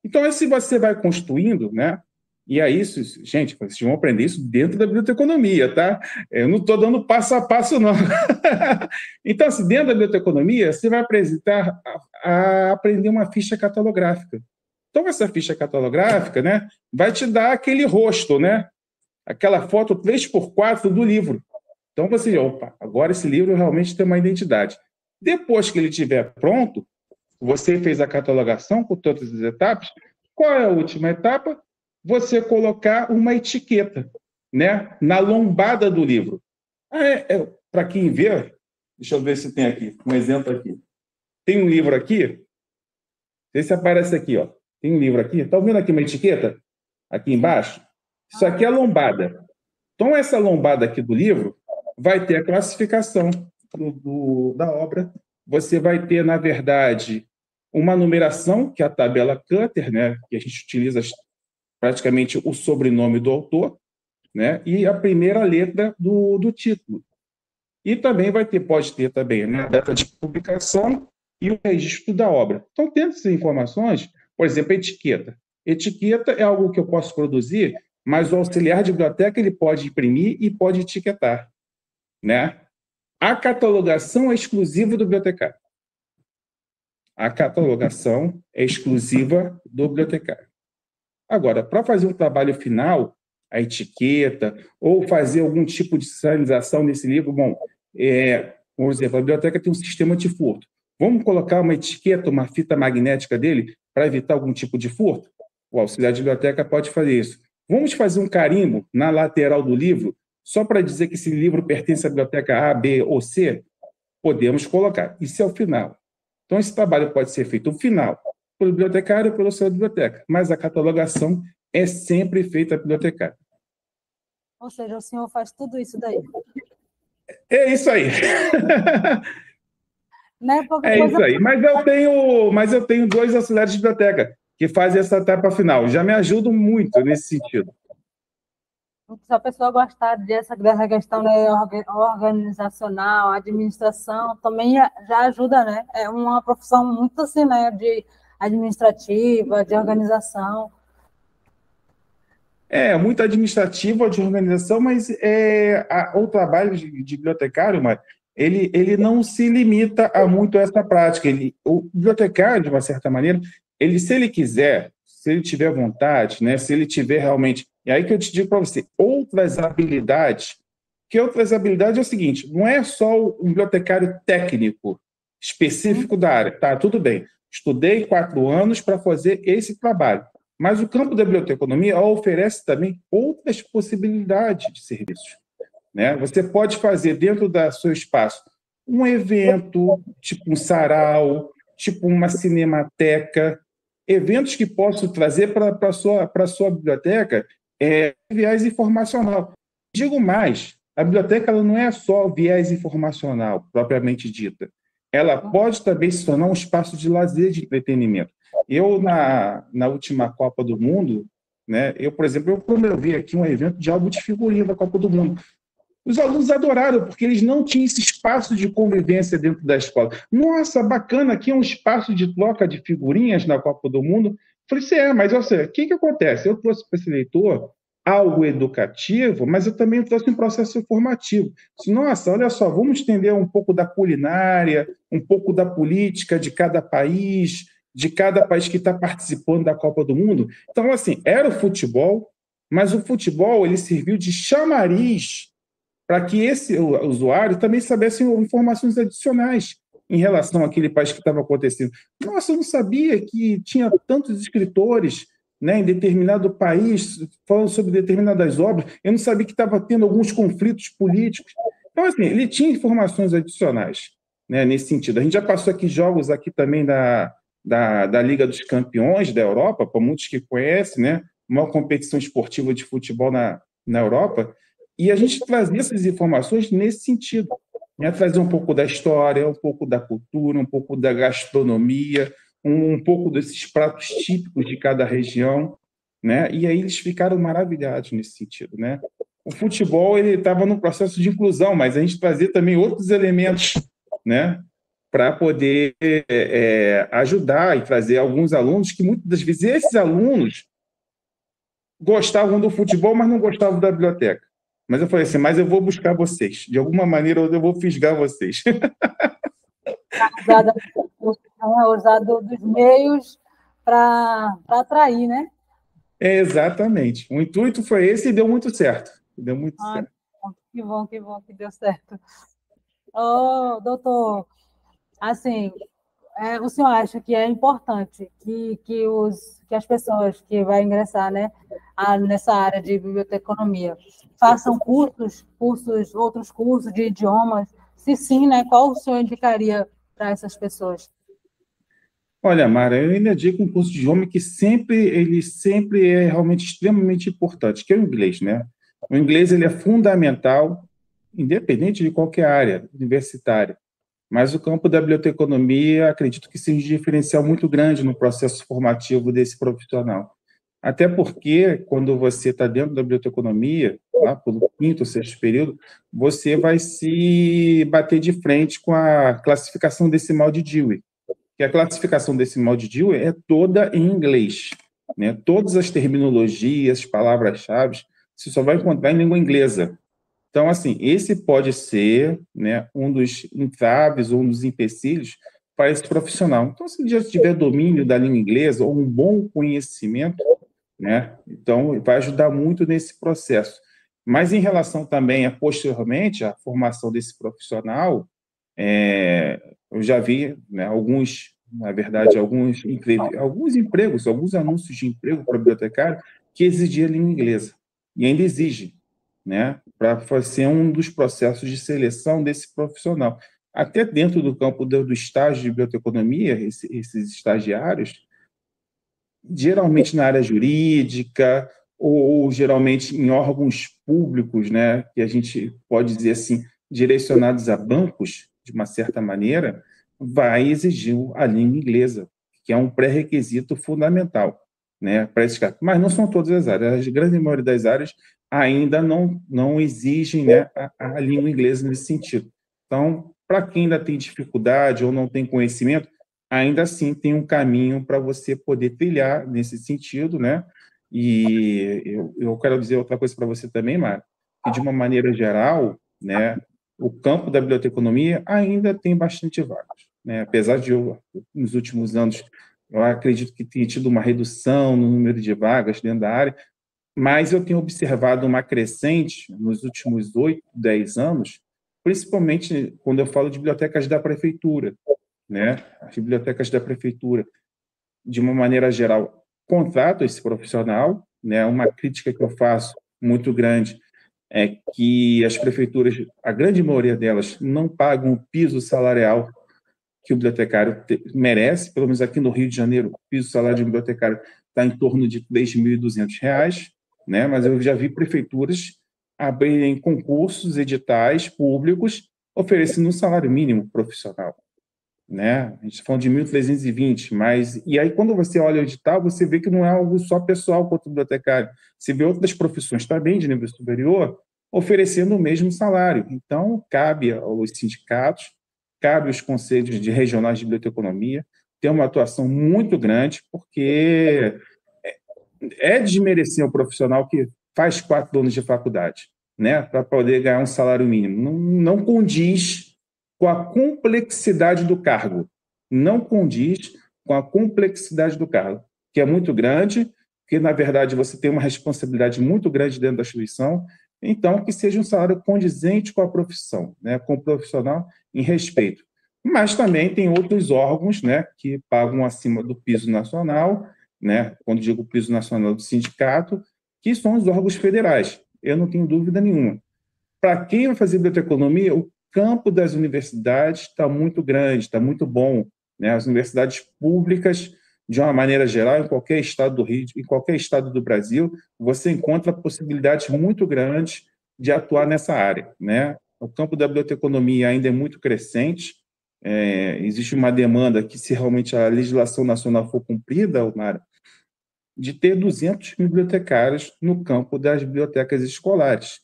Então, assim você vai construindo, né? E é isso, gente, vocês vão aprender isso dentro da biblioteconomia, tá? Eu não estou dando passo a passo, não. Então, assim, dentro da biblioteconomia, você vai aprender uma ficha catalográfica. Então, essa ficha catalográfica, né, vai te dar aquele rosto, né? Aquela foto 3x4 do livro. Então, você, opa, agora esse livro realmente tem uma identidade. Depois que ele estiver pronto, você fez a catalogação com todas as etapas, qual é a última etapa? Você colocar uma etiqueta, né, na lombada do livro. Para quem vê, deixa eu ver se tem aqui, um exemplo aqui. Tem um livro aqui, vê se aparece aqui, ó. Tem um livro aqui, está vendo aqui uma etiqueta? Aqui embaixo? Isso aqui é a lombada. Então, essa lombada aqui do livro vai ter a classificação da obra. Você vai ter, na verdade, uma numeração, que é a tabela Cutter, né, que a gente utiliza praticamente o sobrenome do autor, né, e a primeira letra do título. E também pode ter também, né, a data de publicação e o registro da obra. Então, tendo essas informações, por exemplo, a etiqueta. Etiqueta é algo que eu posso produzir mas o auxiliar de biblioteca ele pode imprimir e pode etiquetar, né? A catalogação é exclusiva do bibliotecário. A catalogação é exclusiva do bibliotecário. Agora, para fazer um trabalho final, a etiqueta, ou fazer algum tipo de sinalização nesse livro, bom, por exemplo, a biblioteca tem um sistema antifurto. Vamos colocar uma etiqueta, uma fita magnética dele para evitar algum tipo de furto? O auxiliar de biblioteca pode fazer isso. Vamos fazer um carimbo na lateral do livro, só para dizer que esse livro pertence à biblioteca A, B ou C? Podemos colocar. Isso é o final. Então, esse trabalho pode ser feito no final, pelo bibliotecário ou pelo seu biblioteca, mas a catalogação é sempre feita pelo bibliotecário. Ou seja, o senhor faz tudo isso daí. É isso aí. Né? É isso aí. Mas eu tenho 2 auxiliares de biblioteca que fazem essa etapa final. Já me ajudam muito nesse sentido. Se a pessoa gostar dessa questão, né, organizacional, administração, também já ajuda, né? É uma profissão muito assim, né, de administrativa, de organização. Muito administrativo, de organização, mas o trabalho de bibliotecário, mas ele não se limita a muito essa prática. O bibliotecário, de uma certa maneira, se ele quiser, se ele tiver vontade, né, se ele tiver realmente... E aí que eu te digo para você, outras habilidades, que outras habilidades é o seguinte, não é só um bibliotecário técnico específico da área, tá, tudo bem, estudei 4 anos para fazer esse trabalho, mas o campo da biblioteconomia oferece também outras possibilidades de serviços, né? Você pode fazer dentro do seu espaço um evento, tipo um sarau, tipo uma cinemateca, eventos que possam trazer para a sua biblioteca viés informacional. Digo mais, a biblioteca ela não é só viés informacional, propriamente dita. Ela pode também se tornar um espaço de lazer, de entretenimento. Eu, na última Copa do Mundo, né, por exemplo, eu promovi aqui um evento de álbum de figurinha da Copa do Mundo. Os alunos adoraram, porque eles não tinham esse espaço de convivência dentro da escola. Nossa, bacana, aqui é um espaço de troca de figurinhas na Copa do Mundo. Falei, mas ou seja, o que acontece? Eu trouxe para esse leitor algo educativo, mas eu também trouxe um processo formativo. Nossa, olha só, vamos entender um pouco da culinária, um pouco da política de cada país que está participando da Copa do Mundo. Então, assim, era o futebol, mas o futebol ele serviu de chamariz para que esse usuário também soubesse informações adicionais em relação àquele país que estava acontecendo. Nossa, eu não sabia que tinha tantos escritores, né, em determinado país falando sobre determinadas obras. Eu não sabia que estava tendo alguns conflitos políticos. Então, assim, ele tinha informações adicionais, né, nesse sentido. A gente já passou aqui jogos aqui também da Liga dos Campeões da Europa, para muitos que conhecem, né, uma competição esportiva de futebol na Europa. E a gente trazia essas informações nesse sentido, né? Trazer um pouco da história, um pouco da cultura, um pouco da gastronomia, um pouco desses pratos típicos de cada região, né? E aí eles ficaram maravilhados nesse sentido, né? O futebol ele estava num processo de inclusão, mas a gente trazia também outros elementos, né? Para poder ajudar e trazer alguns alunos que muitas das vezes esses alunos gostavam do futebol, mas não gostavam da biblioteca. Mas eu falei assim, mas eu vou buscar vocês. De alguma maneira eu vou fisgar vocês. Usado dos meios para atrair, né? Exatamente. O intuito foi esse e deu muito certo. Deu muito certo. Que bom que deu certo. Doutor, assim, o senhor acha que é importante que as pessoas que vão ingressar, né, nessa área de biblioteconomia façam outros cursos de idiomas? Se sim, né, qual o senhor indicaria para essas pessoas? Olha, Mara, eu ainda digo um curso de idioma que ele sempre é realmente extremamente importante, que é o inglês, né? O inglês ele é fundamental, independente de qualquer área universitária. Mas o campo da biblioteconomia, acredito que seja um diferencial muito grande no processo formativo desse profissional. Até porque, quando você está dentro da biblioteconomia, lá pelo 5º ou 6º período, você vai se bater de frente com a classificação decimal de Dewey. Que a classificação decimal de Dewey é toda em inglês. né? Todas as terminologias, palavras-chave, você só vai encontrar em língua inglesa. Então, assim, esse pode ser, né, um dos entraves ou um dos empecilhos para esse profissional. Então, se ele já tiver domínio da língua inglesa ou um bom conhecimento, né, então vai ajudar muito nesse processo. Mas em relação também a, posteriormente, a formação desse profissional, eu já vi, né, alguns, na verdade, alguns empregos, alguns anúncios de emprego para bibliotecário que exigiam língua inglesa, e ainda exige, né, para fazer um dos processos de seleção desse profissional. Até dentro do campo do estágio de biblioteconomia, esses estagiários, geralmente na área jurídica, ou geralmente em órgãos públicos, né, que a gente pode dizer assim, direcionados a bancos, de uma certa maneira, vai exigir a língua inglesa, que é um pré-requisito fundamental, né, para esses casos. Mas não são todas as áreas, a grande maioria das áreas ainda não exigem, né, a língua inglesa nesse sentido. Então, para quem ainda tem dificuldade ou não tem conhecimento, ainda assim tem um caminho para você poder trilhar nesse sentido, né? E eu quero dizer outra coisa para você também, Mara, que de uma maneira geral, né, o campo da biblioteconomia ainda tem bastante vagas, né? Apesar de nos últimos anos, eu acredito que tenha tido uma redução no número de vagas dentro da área, mas eu tenho observado uma crescente nos últimos 8, 10 anos, principalmente quando eu falo de bibliotecas da prefeitura, né? As bibliotecas da prefeitura, de uma maneira geral, contratam esse profissional, né? Uma crítica que eu faço muito grande é que as prefeituras, a grande maioria delas, não pagam o piso salarial que o bibliotecário merece. Pelo menos aqui no Rio de Janeiro, o piso salarial de um bibliotecário está em torno de R$ 3.200, né? Mas eu já vi prefeituras abrirem concursos, editais públicos, oferecendo um salário mínimo profissional, né? A gente está falando de 1.320, mas... E aí, quando você olha o edital, você vê que não é algo só pessoal quanto bibliotecário. Você vê outras profissões também de nível superior oferecendo o mesmo salário. Então, cabe aos sindicatos, cabe aos conselhos de regionais de biblioteconomia ter uma atuação muito grande, porque é desmerecer o profissional que faz 4 anos de faculdade, né, para poder ganhar um salário mínimo. Não condiz com a complexidade do cargo. Não condiz com a complexidade do cargo, que é muito grande, que, na verdade, você tem uma responsabilidade muito grande dentro da instituição, então, que seja um salário condizente com a profissão, né, com o profissional em respeito. Mas também tem outros órgãos, né, que pagam acima do piso nacional, né, quando digo piso nacional do sindicato, que são os órgãos federais. Eu não tenho dúvida nenhuma. Para quem vai fazer biblioteconomia, o campo das universidades está muito grande, está muito bom, né? As universidades públicas, de uma maneira geral, em qualquer estado do Rio, em qualquer estado do Brasil, você encontra possibilidades muito grandes de atuar nessa área, né? O campo da biblioteconomia ainda é muito crescente, existe uma demanda que, se realmente a legislação nacional for cumprida, Omar, de ter 200 bibliotecários no campo das bibliotecas escolares.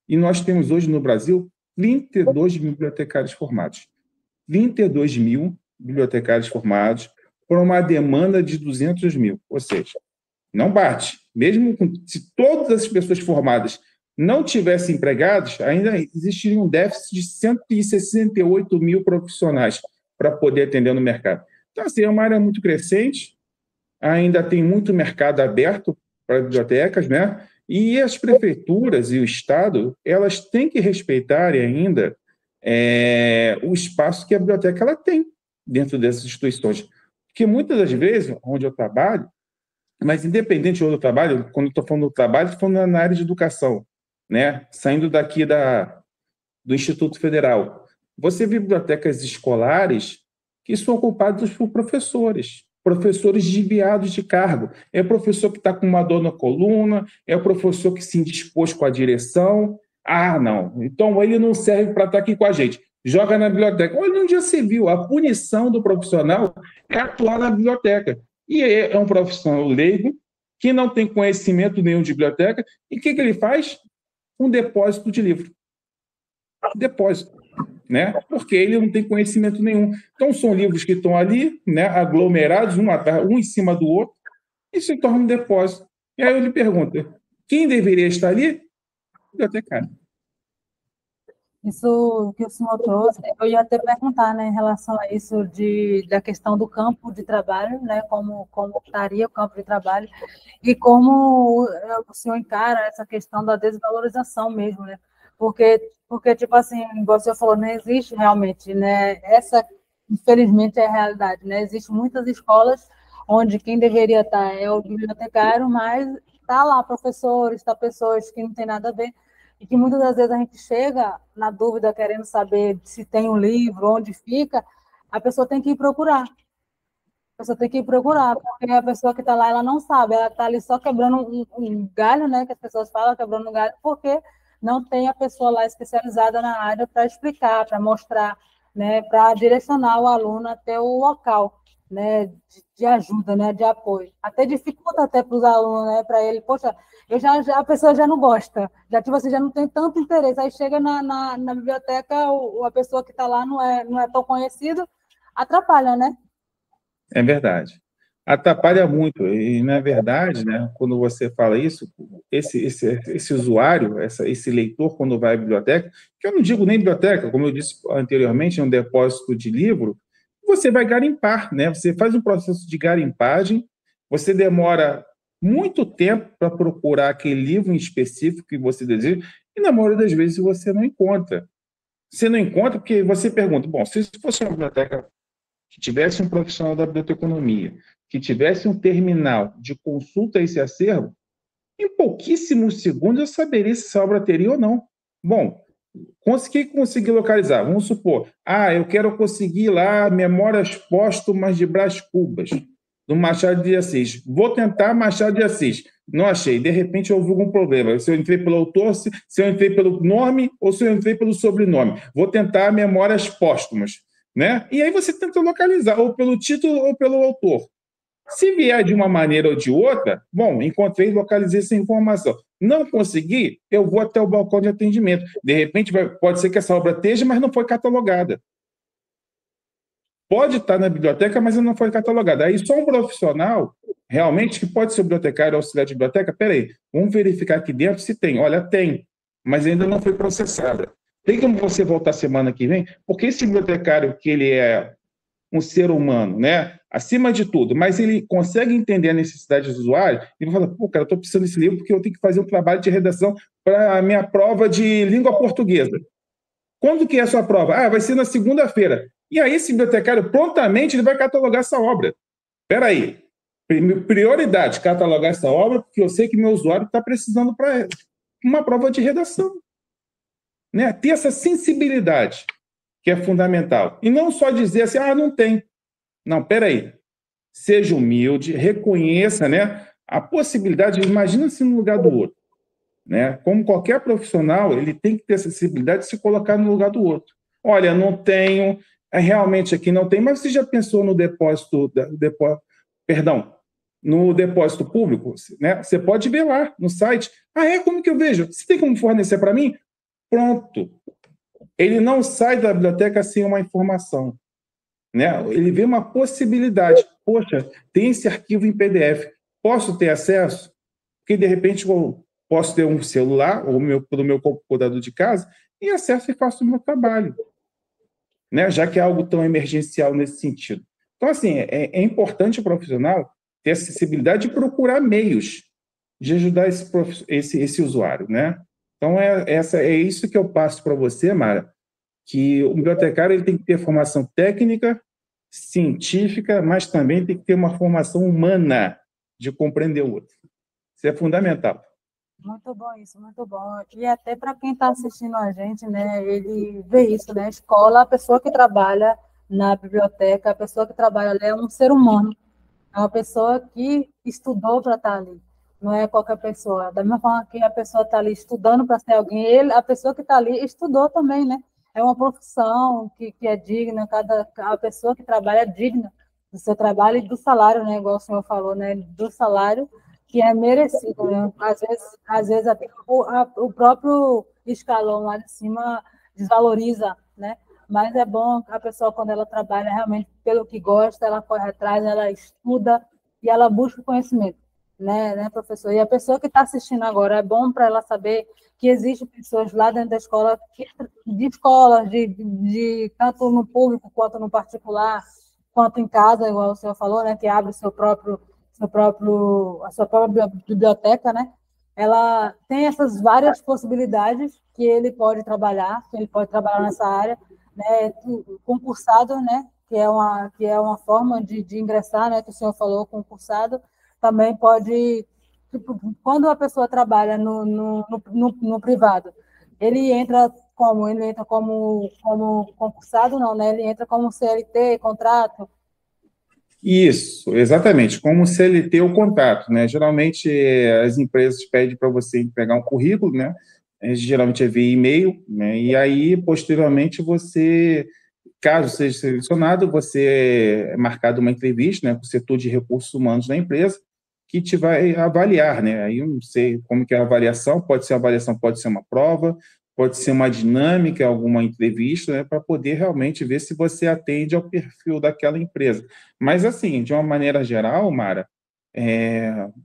E nós temos hoje no Brasil 32 bibliotecários formados. 22 mil bibliotecários formados por uma demanda de 200 mil. Ou seja, não bate. Mesmo se todas as pessoas formadas não tivessem empregados, ainda existiria um déficit de 168 mil profissionais para poder atender no mercado. Então, assim, é uma área muito crescente, ainda tem muito mercado aberto para bibliotecas, né? E as prefeituras e o Estado, elas têm que respeitar ainda o espaço que a biblioteca ela tem dentro dessas instituições. Porque muitas das vezes, onde eu trabalho, mas independente de onde eu trabalho, quando eu estou falando do trabalho, estou falando na área de educação, né? Saindo daqui do Instituto Federal. Você vê bibliotecas escolares que são ocupadas por professores desviados de cargo. É o professor que está com uma dor na coluna, é o professor que se indispôs com a direção. Ah, não, então ele não serve para estar aqui com a gente. Joga na biblioteca. Olha onde já se viu, a punição do profissional é atuar na biblioteca. E é um profissional leigo, que não tem conhecimento nenhum de biblioteca, e o que ele faz? Um depósito de livro. Depósito, né? Porque ele não tem conhecimento nenhum. Então, são livros que estão ali, né, aglomerados, um em cima do outro, e se torna um depósito. E aí eu lhe pergunto, quem deveria estar ali? Bibliotecário. Isso que o senhor trouxe, eu ia até perguntar, né, em relação a isso da questão do campo de trabalho, né, como estaria o campo de trabalho e como o senhor encara essa questão da desvalorização mesmo, né? Porque tipo assim, igual o senhor falou, não existe realmente, né? Essa, infelizmente, é a realidade, né? Existem muitas escolas onde quem deveria estar é o bibliotecário, mas está lá professores, está pessoas que não tem nada a ver e que muitas das vezes a gente chega na dúvida querendo saber se tem um livro, onde fica, a pessoa tem que ir procurar. A pessoa tem que ir procurar, porque a pessoa que está lá, ela não sabe, ela está ali só quebrando um galho, né, que as pessoas falam, quebrando um galho, porque não tem a pessoa lá especializada na área para explicar, para mostrar, né, para direcionar o aluno até o local, né, de ajuda, né, de apoio. Até dificulta até para os alunos, né, para ele, poxa, a pessoa já não gosta, já que você já não tem tanto interesse, aí chega na biblioteca, a pessoa que está lá não é tão conhecida, atrapalha, né? É verdade. Atrapalha muito. E, na verdade, né, quando você fala isso, esse usuário, esse leitor, quando vai à biblioteca, que eu não digo nem biblioteca, como eu disse anteriormente, é um depósito de livro, você vai garimpar, né? Você faz um processo de garimpagem, você demora muito tempo para procurar aquele livro em específico que você deseja, e na maioria das vezes você não encontra. Você não encontra porque você pergunta, bom, se isso fosse uma biblioteca que tivesse um profissional da biblioteconomia, que tivesse um terminal de consulta a esse acervo, em pouquíssimos segundos eu saberia se essa obra teria ou não. Bom, consegui localizar. Vamos supor, eu quero conseguir lá Memórias Póstumas de Brás Cubas, do Machado de Assis. Vou tentar Machado de Assis. Não achei. De repente houve algum problema. Se eu entrei pelo autor, se eu entrei pelo nome ou se eu entrei pelo sobrenome. Vou tentar Memórias Póstumas. Né? E aí você tenta localizar, ou pelo título ou pelo autor. Se vier de uma maneira ou de outra, bom, encontrei e localizei essa informação. Não consegui, eu vou até o balcão de atendimento. De repente, pode ser que essa obra esteja, mas não foi catalogada. Pode estar na biblioteca, mas não foi catalogada. Aí só um profissional, realmente, que pode ser bibliotecário ou auxiliar de biblioteca, peraí, vamos verificar aqui dentro se tem. Olha, tem, mas ainda não foi processada. Tem como você voltar semana que vem? Porque esse bibliotecário, que ele é um ser humano, né? Acima de tudo, mas ele consegue entender a necessidade do usuário e vai falar, pô, cara, eu estou precisando desse livro porque eu tenho que fazer um trabalho de redação para a minha prova de língua portuguesa. Quando que é a sua prova? Vai ser na segunda-feira. E aí esse bibliotecário, prontamente, ele vai catalogar essa obra. Espera aí. Prioridade, catalogar essa obra, porque eu sei que meu usuário está precisando para uma prova de redação. Né? Ter essa sensibilidade, que é fundamental. E não só dizer assim, não tem. Não, peraí. Seja humilde, reconheça, né, a possibilidade, imagina se no lugar do outro. Né? Como qualquer profissional, ele tem que ter essa sensibilidade de se colocar no lugar do outro. Olha, não tenho, realmente aqui não tem, mas você já pensou no no depósito público? Né? Você pode ver lá no site. Como que eu vejo? Você tem como fornecer para mim? Pronto. Ele não sai da biblioteca sem uma informação. Né? Ele vê uma possibilidade. Poxa, tem esse arquivo em PDF. Posso ter acesso? Porque, de repente, eu posso ter um celular ou pelo meu computador de casa e acesso e faço o meu trabalho. Né? Já que é algo tão emergencial nesse sentido. Então, assim, é importante o profissional ter acessibilidade e procurar meios de ajudar esse usuário. Né? Então, é isso que eu passo para você, Mara, que o bibliotecário ele tem que ter formação técnica, científica, mas também tem que ter uma formação humana de compreender o outro. Isso é fundamental. Muito bom isso, muito bom. E até para quem está assistindo a gente, né, ele vê isso, né? Escola, a pessoa que trabalha na biblioteca, a pessoa que trabalha ali é um ser humano, é uma pessoa que estudou para estar ali, não é qualquer pessoa. Da mesma forma que a pessoa está ali estudando para ser alguém, a pessoa que está ali estudou também, né? É uma profissão que é digna, a pessoa que trabalha é digna do seu trabalho e do salário, né? Igual o senhor falou, né? Do salário que é merecido, né? Às vezes até o próprio escalão lá de cima desvaloriza, né? Mas é bom a pessoa, quando ela trabalha realmente pelo que gosta, ela corre atrás, ela estuda e ela busca o conhecimento. né, professor? E a pessoa que está assistindo agora, é bom para ela saber que existem pessoas lá dentro da escola, de escolas, tanto no público quanto no particular, quanto em casa, igual o senhor falou, né, que abre a sua própria biblioteca, né? Ela tem essas várias possibilidades que ele pode trabalhar nessa área, né, concursado, né, que é uma forma de ingressar, né, que o senhor falou, concursado, também pode, tipo, quando a pessoa trabalha no privado, ele entra como? Ele entra como concursado, não, né? Ele entra como CLT, contrato. Isso, exatamente, como CLT o contato, né? Geralmente as empresas pedem para você entregar um currículo, né? Geralmente é via e-mail, né? E aí, posteriormente, você, caso seja selecionado, você é marcado uma entrevista, né, com o setor de recursos humanos da empresa, que te vai avaliar, né? Aí eu não sei como que é a avaliação, pode ser uma avaliação, pode ser uma prova, pode ser uma dinâmica, alguma entrevista, né, para poder realmente ver se você atende ao perfil daquela empresa. Mas, assim, de uma maneira geral, Mara,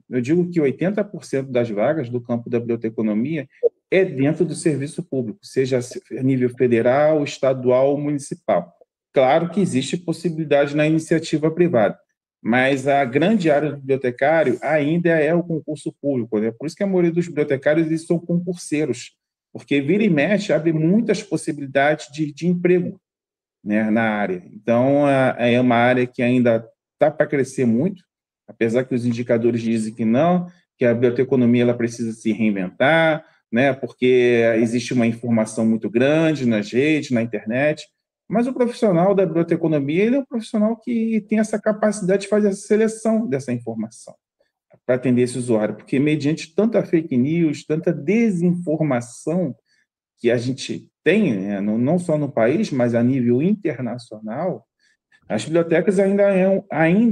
eu digo que 80% das vagas do campo da biblioteconomia é dentro do serviço público, seja a nível federal, estadual ou municipal. Claro que existe possibilidade na iniciativa privada, mas a grande área do bibliotecário ainda é o concurso público, né? Por isso que a maioria dos bibliotecários eles são concurseiros, porque vira e mexe abre muitas possibilidades de emprego, né, na área. Então, é uma área que ainda está para crescer muito, apesar que os indicadores dizem que não, que a biblioteconomia ela precisa se reinventar, né, porque existe uma informação muito grande nas redes, na internet, mas o profissional da biblioteconomia ele é um profissional que tem essa capacidade de fazer a seleção dessa informação para atender esse usuário, porque mediante tanta fake news, tanta desinformação que a gente tem, né, não só no país, mas a nível internacional, as bibliotecas ainda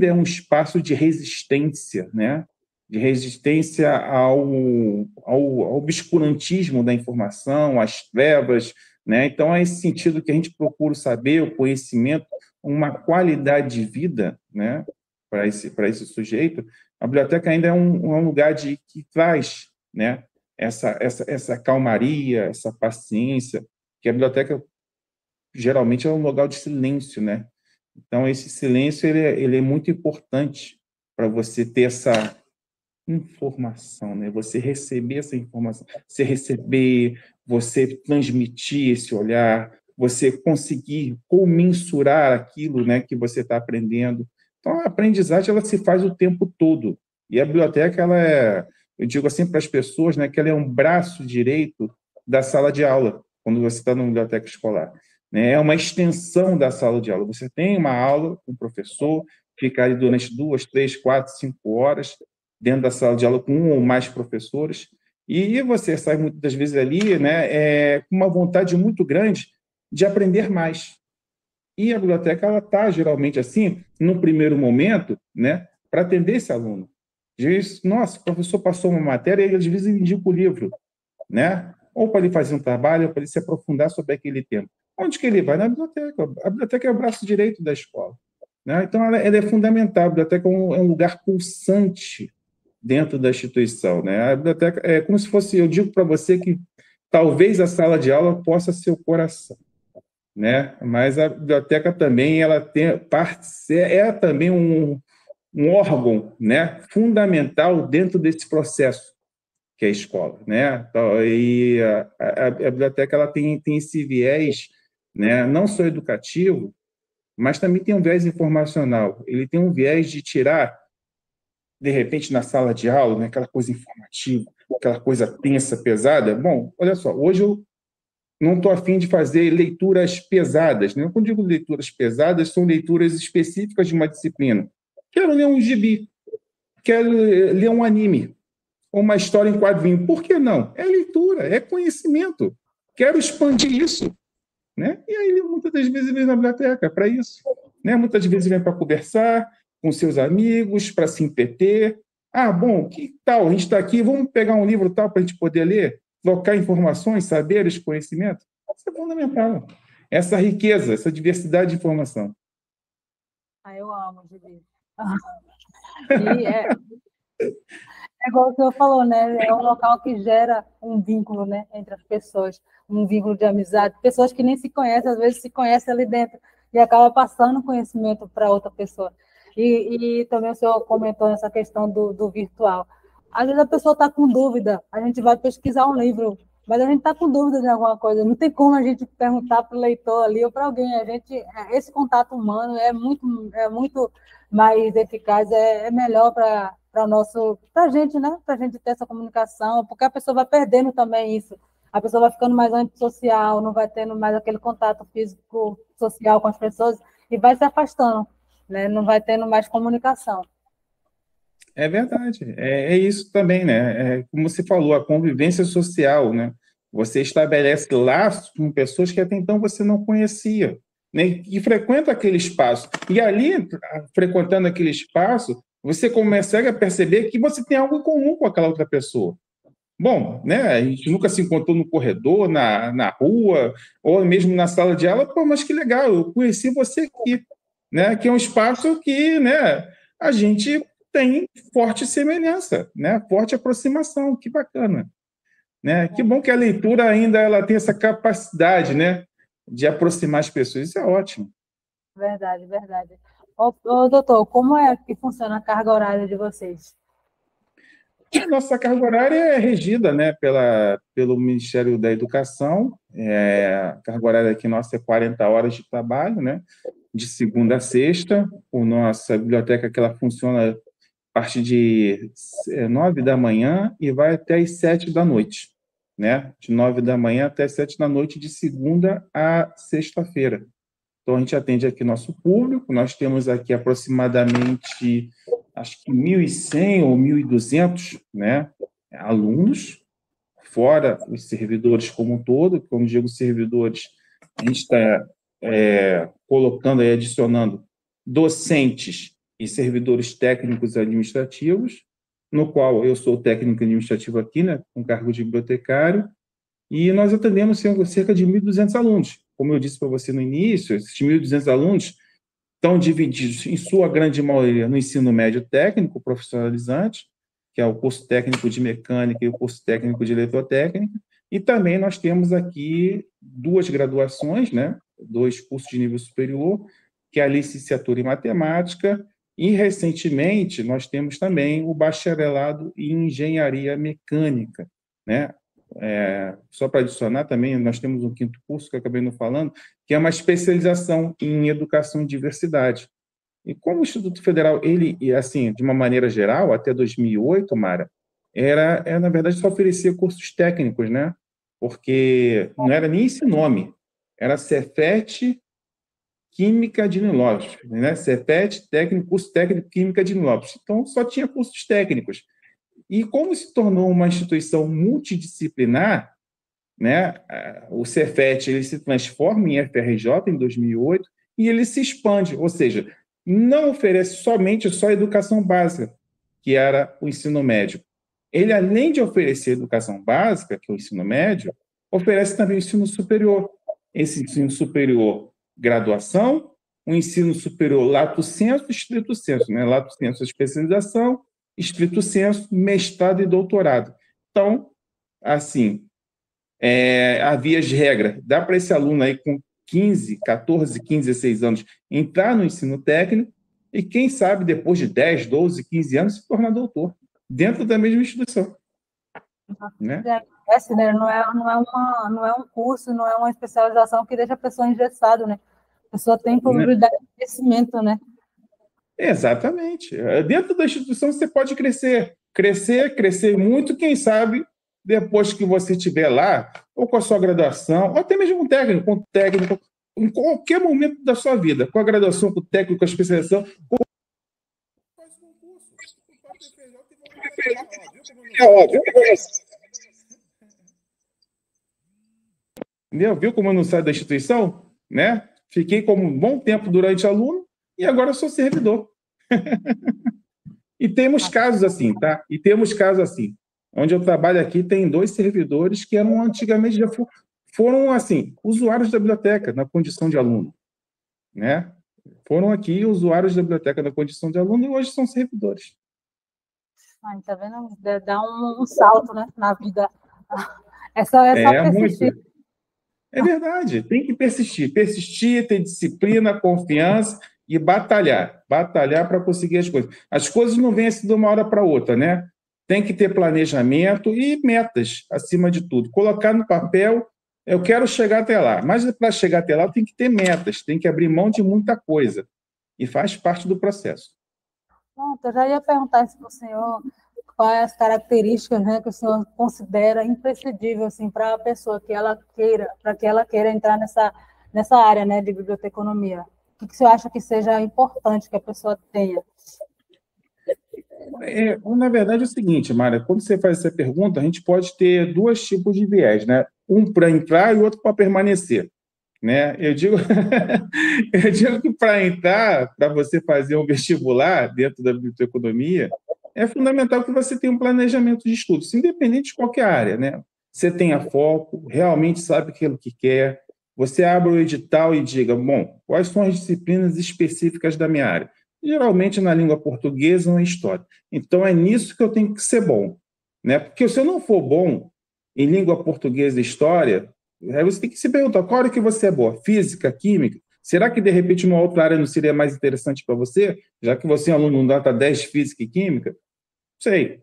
é um espaço de resistência, né? De resistência ao obscurantismo da informação, às trevas, né? Então, é esse sentido que a gente procura saber, o conhecimento, uma qualidade de vida, né? Para esse sujeito, a biblioteca ainda é um lugar que traz, né? Essa calmaria, essa paciência, que a biblioteca geralmente é um lugar de silêncio, né? Então, esse silêncio ele é muito importante para você ter essa informação, né? Você receber essa informação, você receber, você transmitir esse olhar, você conseguir comensurar aquilo, né, que você está aprendendo. Então, a aprendizagem ela se faz o tempo todo. E a biblioteca, eu digo assim para as pessoas, né, que ela é um braço direito da sala de aula, quando você está numa biblioteca escolar, né? É uma extensão da sala de aula. Você tem uma aula com o professor, fica ali durante 2, 3, 4, 5 horas, dentro da sala de aula com um ou mais professores, e você sai muitas das vezes ali, né, com uma vontade muito grande de aprender mais. E a biblioteca ela está geralmente assim, no primeiro momento, né, para atender esse aluno. Diz, nossa, o professor passou uma matéria e às vezes ele indica o livro, né? Ou para ele fazer um trabalho, ou para ele se aprofundar sobre aquele tema. Onde que ele vai? Na biblioteca. A biblioteca é o braço direito da escola, né? Então, ela é fundamental. A biblioteca é um lugar pulsante dentro da instituição, né? A biblioteca é como se fosse, eu digo para você que talvez a sala de aula possa ser o coração, né? Mas a biblioteca também ela tem parte também um órgão, né, fundamental dentro desse processo que é a escola, né? Então, e a biblioteca ela tem esse viés, né, não só educativo, mas também tem um viés informacional. Ele tem um viés de tirar de repente, na sala de aula, né, aquela coisa informativa, aquela coisa tensa, pesada. Bom, olha só, hoje eu não estou afim de fazer leituras pesadas, né? Quando digo leituras pesadas, são leituras específicas de uma disciplina. Quero ler um gibi, quero ler um anime, ou uma história em quadrinho. Por que não? É leitura, é conhecimento. Quero expandir isso, né? E aí, muitas das vezes, vem na biblioteca para isso, né? Muitas vezes vem para conversar com seus amigos, para se entreter. Ah, bom, que tal? A gente está aqui, vamos pegar um livro tal para a gente poder ler, trocar informações, saberes, conhecimento. Isso é fundamental. Essa riqueza, essa diversidade de informação. Ah, eu amo, Gibi. E É igual o senhor falou, né? É um local que gera um vínculo, né, entre as pessoas, um vínculo de amizade. Pessoas que nem se conhecem, às vezes se conhecem ali dentro e acaba passando conhecimento para outra pessoa. E também o senhor comentou nessa questão do virtual. Às vezes a pessoa está com dúvida, a gente vai pesquisar um livro, mas a gente está com dúvida de alguma coisa. Não tem como a gente perguntar para o leitor ali ou para alguém. Esse contato humano é muito mais eficaz, é melhor para a gente, né? Para a gente ter essa comunicação, porque a pessoa vai perdendo também isso. A pessoa vai ficando mais antissocial, não vai tendo mais aquele contato físico, social com as pessoas e vai se afastando, né? Não vai tendo mais comunicação. É verdade, é isso também, né? É, como você falou, a convivência social, né? Você estabelece laços com pessoas que até então você não conhecia, né? E frequenta aquele espaço. E ali, frequentando aquele espaço, você começa a perceber que você tem algo em comum com aquela outra pessoa. Bom, né? A gente nunca se encontrou no corredor, na rua, ou mesmo na sala de aula. Pô, mas que legal, eu conheci você aqui, né? Que é um espaço que, né? A gente tem forte semelhança, né? Forte aproximação. Que bacana, né? Que bom que a leitura ainda ela tem essa capacidade, né? De aproximar as pessoas. Isso é ótimo. Verdade, verdade. Doutor, como é que funciona a carga horária de vocês? A nossa carga horária é regida, né, pelo Ministério da Educação. A carga horária aqui nossa é 40 horas de trabalho, né, de segunda a sexta. A nossa biblioteca que ela funciona a partir de 9 da manhã e vai até as 7 da noite, né, de 9 da manhã até as 7 da noite, de segunda a sexta-feira. Então, a gente atende aqui nosso público, nós temos aqui aproximadamente, acho que 1.100 ou 1.200, né, alunos, fora os servidores como um todo. Como digo servidores, a gente está colocando e adicionando docentes e servidores técnicos administrativos, no qual eu sou técnico administrativo aqui, né, com cargo de bibliotecário, e nós atendemos cerca de 1.200 alunos. Como eu disse para você no início, esses 1.200 alunos estão divididos, em sua grande maioria, no ensino médio técnico profissionalizante, que é o curso técnico de mecânica e o curso técnico de eletrotécnica, e também nós temos aqui duas graduações, né? 2 cursos de nível superior, que é a licenciatura em matemática, e recentemente nós temos também o bacharelado em engenharia mecânica, né? Só para adicionar também, nós temos um quinto curso, que eu acabei não falando, que é uma especialização em educação e diversidade. E como o Instituto Federal, ele, assim, de uma maneira geral, até 2008, Mara, na verdade, só oferecia cursos técnicos, né? Porque não era nem esse nome, era Cefet Química de Nilópolis, né? Cefet, curso técnico Química de Nilópolis. Então, só tinha cursos técnicos. E como se tornou uma instituição multidisciplinar, né, o Cefet ele se transforma em FRJ em 2008 e ele se expande, ou seja, não oferece somente só educação básica, que era o ensino médio. Ele, além de oferecer educação básica, que é o ensino médio, oferece também o ensino superior. Esse ensino superior, graduação, o ensino superior lato sensu e estrito sensu, né? Lato sensu, especialização, estrito sensu, mestrado e doutorado. Então, assim, a via de regra, dá para esse aluno aí com 15, 14, 15, 16 anos entrar no ensino técnico e, quem sabe, depois de 10, 12, 15 anos, se tornar doutor, dentro da mesma instituição. Né? Né? Não é um curso, não é uma especialização que deixa a pessoa engessada, né? A pessoa tem probabilidade de crescimento, né? Exatamente. Dentro da instituição você pode crescer muito, quem sabe, depois que você estiver lá, ou com a sua graduação, ou até mesmo um técnico, em qualquer momento da sua vida, com a graduação, com o técnico, com a especialização, faz concurso. É óbvio. Entendeu? Viu como eu não saio da instituição? Né? Fiquei como um bom tempo durante aluno e agora sou servidor. E temos casos assim, tá? E temos casos assim. Onde eu trabalho aqui, tem 2 servidores que eram antigamente já foram assim, usuários da biblioteca na condição de aluno, né? Foram aqui usuários da biblioteca na condição de aluno e hoje são servidores. Aí, tá vendo? Dá um salto, né, na vida. É só persistir. Muito. É verdade, tem que persistir. Persistir, ter disciplina, confiança e batalhar. Batalhar para conseguir as coisas. As coisas não vêm assim de uma hora para outra, né? Tem que ter planejamento e metas, acima de tudo. Colocar no papel, eu quero chegar até lá. Mas para chegar até lá, tem que ter metas, tem que abrir mão de muita coisa. E faz parte do processo. Pronto, eu já ia perguntar isso para o senhor, quais as características, né, que o senhor considera imprescindível assim, para a pessoa que ela queira entrar nessa área, né, de biblioteconomia. O que o senhor acha que seja importante que a pessoa tenha? Na verdade, é o seguinte, Mara, quando você faz essa pergunta, a gente pode ter dois tipos de viés, né? Um para entrar e outro para permanecer. Né? Eu digo, eu digo que para entrar, para você fazer um vestibular dentro da biblioteconomia, é fundamental que você tenha um planejamento de estudos, independente de qualquer área. Né? Você tenha foco, realmente sabe aquilo que quer, você abre o edital e diga, bom, quais são as disciplinas específicas da minha área? Geralmente na língua portuguesa ou na história. Então é nisso que eu tenho que ser bom. Né? Porque se eu não for bom em língua portuguesa e história, aí você tem que se perguntar, qual área que você é boa? Física, química? Será que, de repente, uma outra área não seria mais interessante para você? Já que você é aluno no Data 10 de Física e Química? Não sei.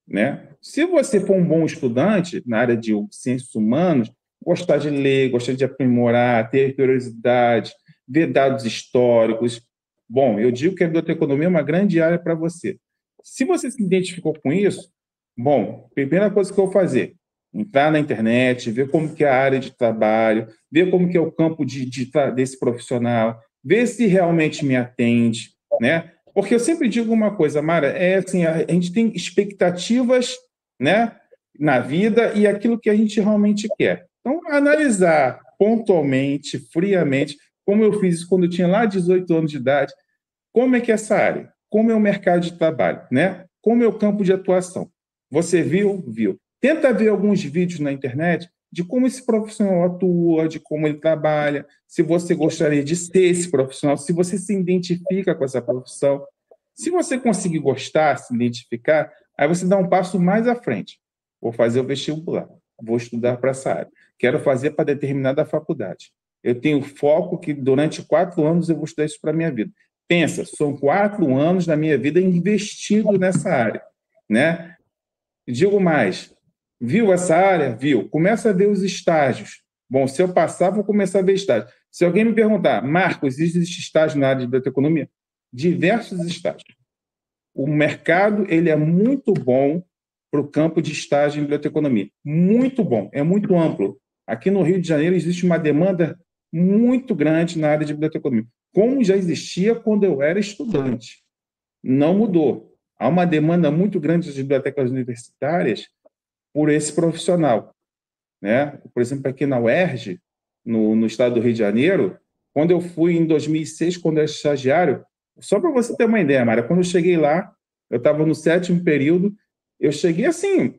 Né? Se você for um bom estudante na área de ciências humanas, gostar de ler, gostar de aprimorar, ter curiosidade, ver dados históricos, bom, eu digo que a biblioteconomia é uma grande área para você. Se você se identificou com isso, bom, primeira coisa que eu vou fazer, entrar na internet, ver como que é a área de trabalho, ver como que é o campo desse profissional, ver se realmente me atende, né? Porque eu sempre digo uma coisa, Mara, assim, a gente tem expectativas, né, na vida e aquilo que a gente realmente quer. Então, analisar pontualmente, friamente, como eu fiz isso quando eu tinha lá 18 anos de idade, como é que é essa área? Como é o mercado de trabalho, né? Como é o campo de atuação? Você viu? Viu. Tenta ver alguns vídeos na internet de como esse profissional atua, de como ele trabalha, se você gostaria de ser esse profissional, se você se identifica com essa profissão. Se você conseguir gostar, se identificar, aí você dá um passo mais à frente. Vou fazer o vestibular, vou estudar para essa área. Quero fazer para determinada faculdade. Eu tenho foco que durante 4 anos eu vou estudar isso para a minha vida. Pensa, são 4 anos da minha vida investindo nessa área, né? Digo mais, viu essa área? Viu. Começa a ver os estágios. Bom, se eu passar, vou começar a ver estágios. Se alguém me perguntar, Marcos, existe estágio na área de biblioteconomia? Diversos estágios. O mercado ele é muito bom para o campo de estágio em biblioteconomia. Muito bom, é muito amplo. Aqui no Rio de Janeiro existe uma demanda muito grande na área de biblioteconomia, como já existia quando eu era estudante. Não mudou. Há uma demanda muito grande das bibliotecas universitárias por esse profissional. Né? Por exemplo, aqui na UERJ, no estado do Rio de Janeiro, quando eu fui em 2006, quando eu era estagiário, só para você ter uma ideia, Mara, quando eu cheguei lá, eu estava no 7º período, eu cheguei assim,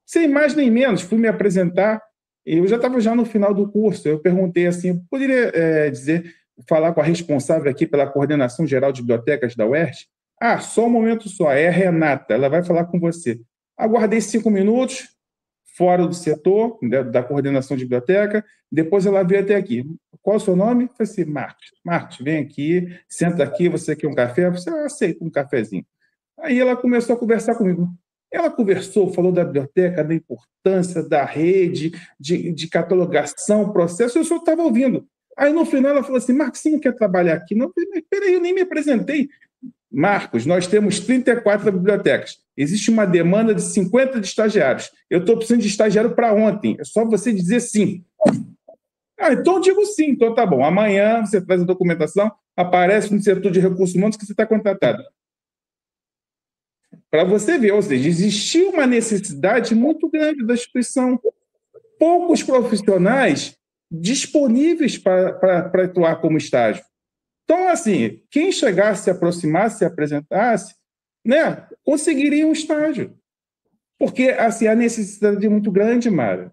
sem mais nem menos, fui me apresentar, e eu já estava no final do curso, eu perguntei assim, poderia falar com a responsável aqui pela Coordenação Geral de Bibliotecas da UERJ? Ah, só um momento só, é a Renata, ela vai falar com você. Aguardei 5 minutos, fora do setor, da coordenação de biblioteca, depois ela veio até aqui. Qual é o seu nome? Eu falei assim, Marcos. Marcos, vem aqui, senta aqui, você quer um café? Você aceita um cafezinho. Aí ela começou a conversar comigo. Ela conversou, falou da biblioteca, da importância da rede, de catalogação, processo, eu só estava ouvindo. Aí, no final, ela falou assim, Marcos, você não quer trabalhar aqui? Não, mas peraí, eu nem me apresentei. Marcos, nós temos 34 bibliotecas. Existe uma demanda de 50 de estagiários. Eu estou precisando de estagiário para ontem. É só você dizer sim. Ah, então eu digo sim. Então tá bom. Amanhã você traz a documentação, aparece no setor de recursos humanos que você está contratado. Para você ver, ou seja, existia uma necessidade muito grande da instituição. Poucos profissionais disponíveis para atuar como estágio. Então, assim, quem chegasse, se aproximasse, se apresentasse, né, conseguiria um estágio. Porque assim, a necessidade é muito grande, Mara.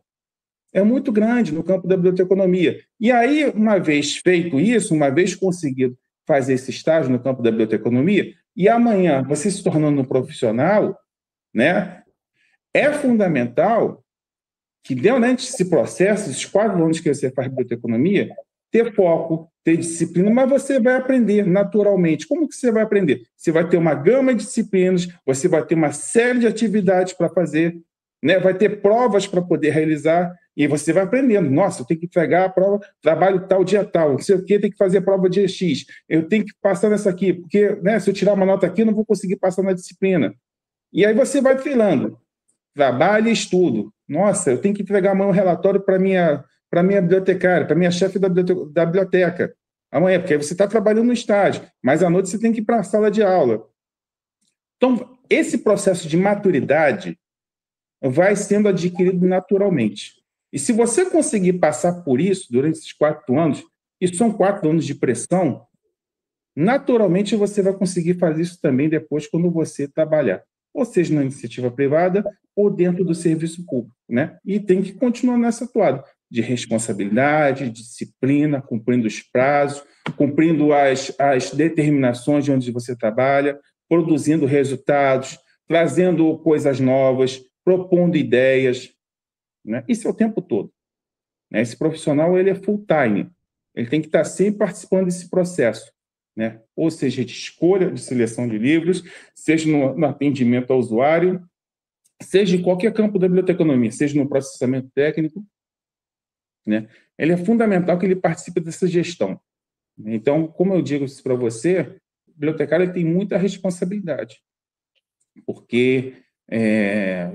É muito grande no campo da biblioteconomia. E aí, uma vez feito isso, uma vez conseguido fazer esse estágio no campo da biblioteconomia, e amanhã você se tornando um profissional, né? É fundamental que, durante esse processo, esses 4 anos que você faz biblioteconomia, ter foco, ter disciplina, mas você vai aprender naturalmente. Como que você vai aprender? Você vai ter uma gama de disciplinas, você vai ter uma série de atividades para fazer, né? Vai ter provas para poder realizar, e você vai aprendendo. Nossa, eu tenho que entregar a prova, trabalho tal, dia tal, não sei o quê, tem que fazer a prova dia X, eu tenho que passar nessa aqui, porque, né, se eu tirar uma nota aqui, eu não vou conseguir passar na disciplina. E aí você vai trilhando. Trabalho e estudo. Nossa, eu tenho que entregar amanhã um relatório para minha bibliotecária, para minha chefe da biblioteca. Amanhã, porque aí você está trabalhando no estágio, mas à noite você tem que ir para a sala de aula. Então, esse processo de maturidade vai sendo adquirido naturalmente. E se você conseguir passar por isso durante esses 4 anos, e são 4 anos de pressão, naturalmente você vai conseguir fazer isso também depois quando você trabalhar, ou seja, na iniciativa privada ou dentro do serviço público, né? E tem que continuar nessa toada de responsabilidade, disciplina, cumprindo os prazos, cumprindo as determinações de onde você trabalha, produzindo resultados, trazendo coisas novas, propondo ideias, né? Isso é o tempo todo, né? Esse profissional ele é full time, ele tem que estar sempre participando desse processo, né? Ou seja, de escolha, de seleção de livros, seja no atendimento ao usuário, seja em qualquer campo da biblioteconomia, seja no processamento técnico, né? Ele é fundamental que ele participe dessa gestão. Então, como eu digo isso para você, o bibliotecário tem muita responsabilidade, porque,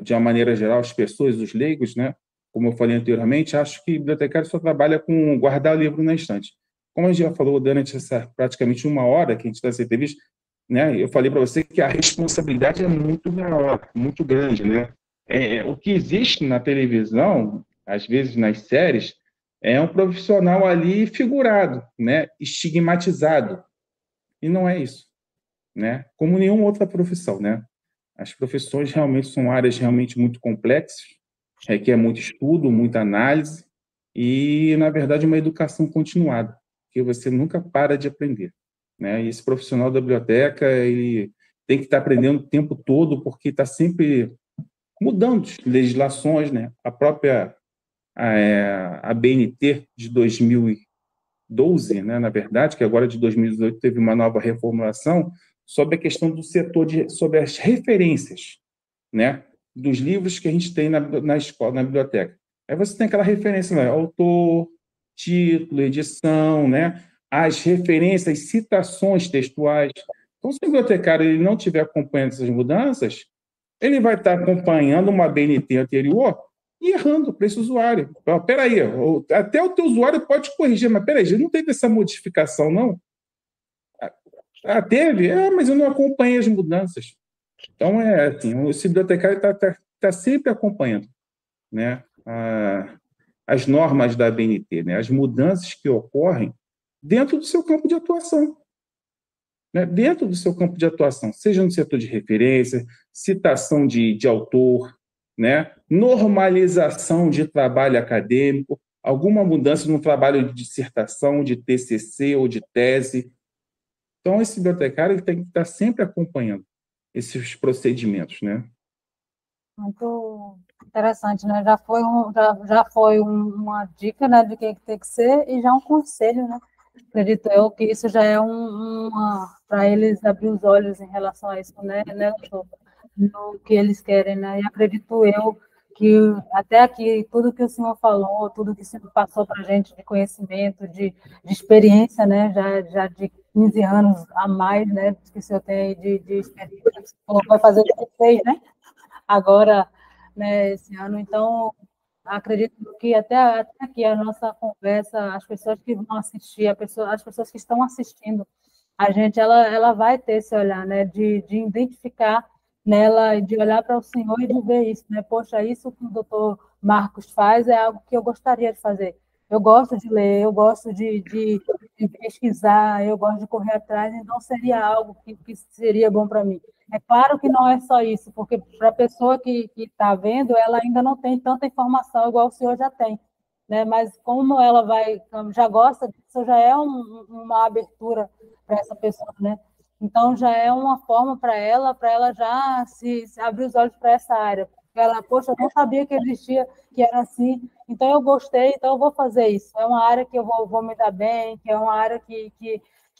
de uma maneira geral, as pessoas, os leigos, né, como eu falei anteriormente, acho que o bibliotecário só trabalha com guardar o livro na estante. Como a gente já falou durante essa praticamente 1 hora que a gente está nessa entrevista, né, eu falei para você que a responsabilidade é muito maior, muito grande, né? O que existe na televisão, às vezes nas séries, é um profissional ali figurado, né, estigmatizado, e não é isso, né? Como nenhuma outra profissão, né? As profissões realmente são áreas realmente muito complexas, requer muito estudo, muita análise e, na verdade, uma educação continuada, que você nunca para de aprender, né? E esse profissional da biblioteca, ele tem que estar aprendendo o tempo todo, porque está sempre mudando legislações, né? A própria a BNT de 2012, né, na verdade, que agora de 2018 teve uma nova reformulação sobre a questão do setor sobre as referências, né, dos livros que a gente tem na escola, na biblioteca. Aí você tem aquela referência, né, autor, título, edição, né, as referências, citações textuais. Então, se o bibliotecário ele não estiver acompanhando essas mudanças, ele vai estar acompanhando uma BNT anterior e errando para esse usuário. Espera aí, até o teu usuário pode corrigir, mas espera aí, não teve essa modificação, não? Ah, teve? Mas eu não acompanhei as mudanças. Então, assim, o bibliotecário está sempre acompanhando, né, as normas da BNT, né, as mudanças que ocorrem dentro do seu campo de atuação. Né, dentro do seu campo de atuação, seja no setor de referência, citação de autor, né, normalização de trabalho acadêmico, alguma mudança no trabalho de dissertação, de TCC ou de tese. Então, esse bibliotecário ele tem que estar sempre acompanhando esses procedimentos, né? Muito interessante, né? Já foi uma dica, né, de que tem que ser e já um conselho, né? Acredito eu que isso já é para eles abrir os olhos em relação a isso, né, doutor? No que eles querem, né? E acredito eu que até aqui, tudo que o senhor falou, tudo que o senhor passou para a gente de conhecimento, de experiência, né? Já de 15 anos a mais, né? Que o senhor tem aí de experiência, vai fazer 16, né? Agora, né, esse ano. Então, acredito que até aqui a nossa conversa, as pessoas que vão assistir, as pessoas que estão assistindo, a gente, ela vai ter esse olhar, né, de identificar nela, de olhar para o Senhor e de ver isso, né? Poxa, isso que o doutor Marcos faz é algo que eu gostaria de fazer. Eu gosto de ler, eu gosto de pesquisar, eu gosto de correr atrás, então seria algo que seria bom para mim. É claro que não é só isso, porque para a pessoa que está vendo, ela ainda não tem tanta informação igual o senhor já tem, né? Mas como já gosta disso, já é uma abertura para essa pessoa, né? Então, já é uma forma para ela já se abrir os olhos para essa área. Ela, poxa, eu não sabia que existia, que era assim, então eu gostei, então eu vou fazer isso. É uma área que eu vou me dar bem, que é uma área que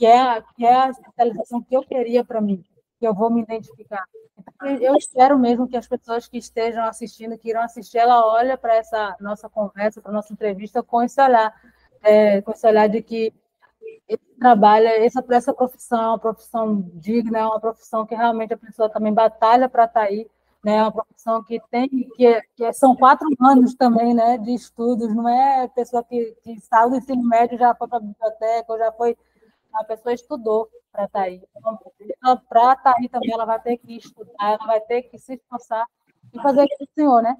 é a especialização que eu queria para mim, que eu vou me identificar. Então, eu espero mesmo que as pessoas que estejam assistindo, que irão assistir, ela olhe para essa nossa conversa, para a nossa entrevista com esse olhar de que esse trabalho, essa profissão é uma profissão digna, é uma profissão que realmente a pessoa também batalha para estar aí, né? É uma profissão que tem, são 4 anos também, né, de estudos, não é pessoa que saiu do ensino médio já foi para a biblioteca, ou já foi, a pessoa estudou para estar aí. Então, para estar aí também, ela vai ter que estudar, ela vai ter que se esforçar e fazer o que o senhor, né?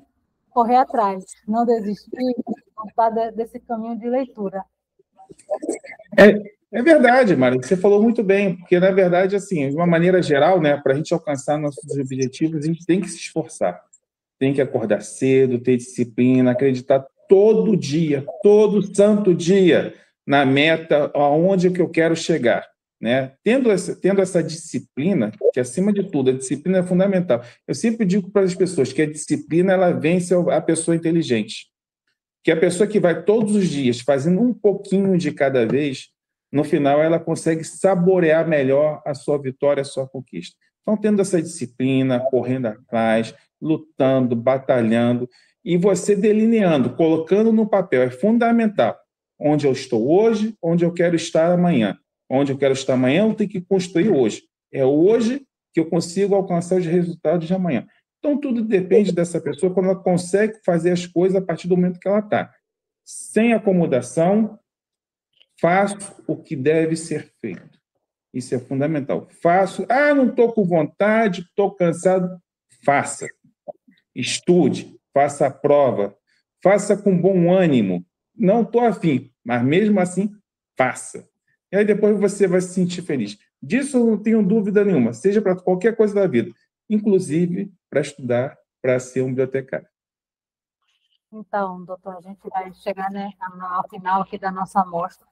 Correr atrás, não desistir, voltar desse caminho de leitura. É verdade, Mara, você falou muito bem, porque, na verdade, assim, de uma maneira geral, né, para a gente alcançar nossos objetivos, a gente tem que se esforçar, tem que acordar cedo, ter disciplina, acreditar todo dia, todo santo dia, na meta, aonde que eu quero chegar, né? Tendo essa disciplina, que, acima de tudo, a disciplina é fundamental. Eu sempre digo para as pessoas que a disciplina, ela vence a pessoa inteligente, que a pessoa que vai todos os dias fazendo um pouquinho de cada vez, no final ela consegue saborear melhor a sua vitória, a sua conquista. Então, tendo essa disciplina, correndo atrás, lutando, batalhando, e você delineando, colocando no papel, é fundamental. Onde eu estou hoje, onde eu quero estar amanhã. Onde eu quero estar amanhã, eu tenho que construir hoje. É hoje que eu consigo alcançar os resultados de amanhã. Então, tudo depende dessa pessoa quando ela consegue fazer as coisas a partir do momento que ela está. Sem acomodação, faço o que deve ser feito. Isso é fundamental. Faço, não estou com vontade, estou cansado. Faça. Estude, faça a prova, faça com bom ânimo. Não estou afim, mas mesmo assim, faça. E aí depois você vai se sentir feliz. Disso eu não tenho dúvida nenhuma, seja para qualquer coisa da vida, inclusive para estudar, para ser um bibliotecário. Então, doutor, a gente vai chegar, né, ao final aqui da nossa amostra.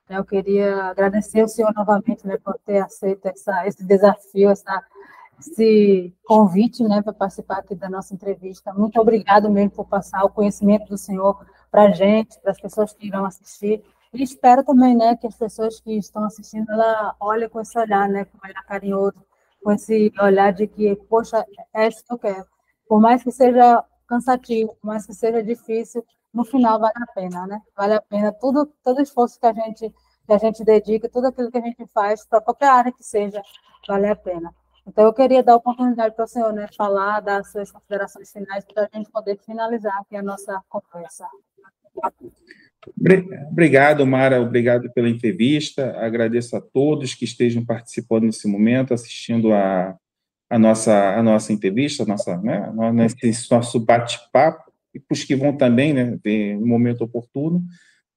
Eu queria agradecer o senhor novamente, né, por ter aceito esse desafio, esse convite, né, para participar aqui da nossa entrevista. Muito obrigado mesmo por passar o conhecimento do senhor para a gente, para as pessoas que irão assistir. E espero também, né, que as pessoas que estão assistindo, ela olhem com esse olhar, né, com um olhar carinhoso, com esse olhar de que, poxa, é isso que eu quero. Por mais que seja cansativo, por mais que seja difícil, no final vale a pena, né? Vale a pena todo esforço que a gente dedica, tudo aquilo que a gente faz, para qualquer área que seja, vale a pena. Então, eu queria dar a oportunidade para o senhor, né, falar, dar as suas considerações finais, para a gente poder finalizar aqui a nossa conversa. Obrigado, Mara, obrigado pela entrevista. Agradeço a todos que estejam participando nesse momento, assistindo a nossa entrevista, né, nesse nosso bate-papo, e para os que vão também, né, ver no momento oportuno,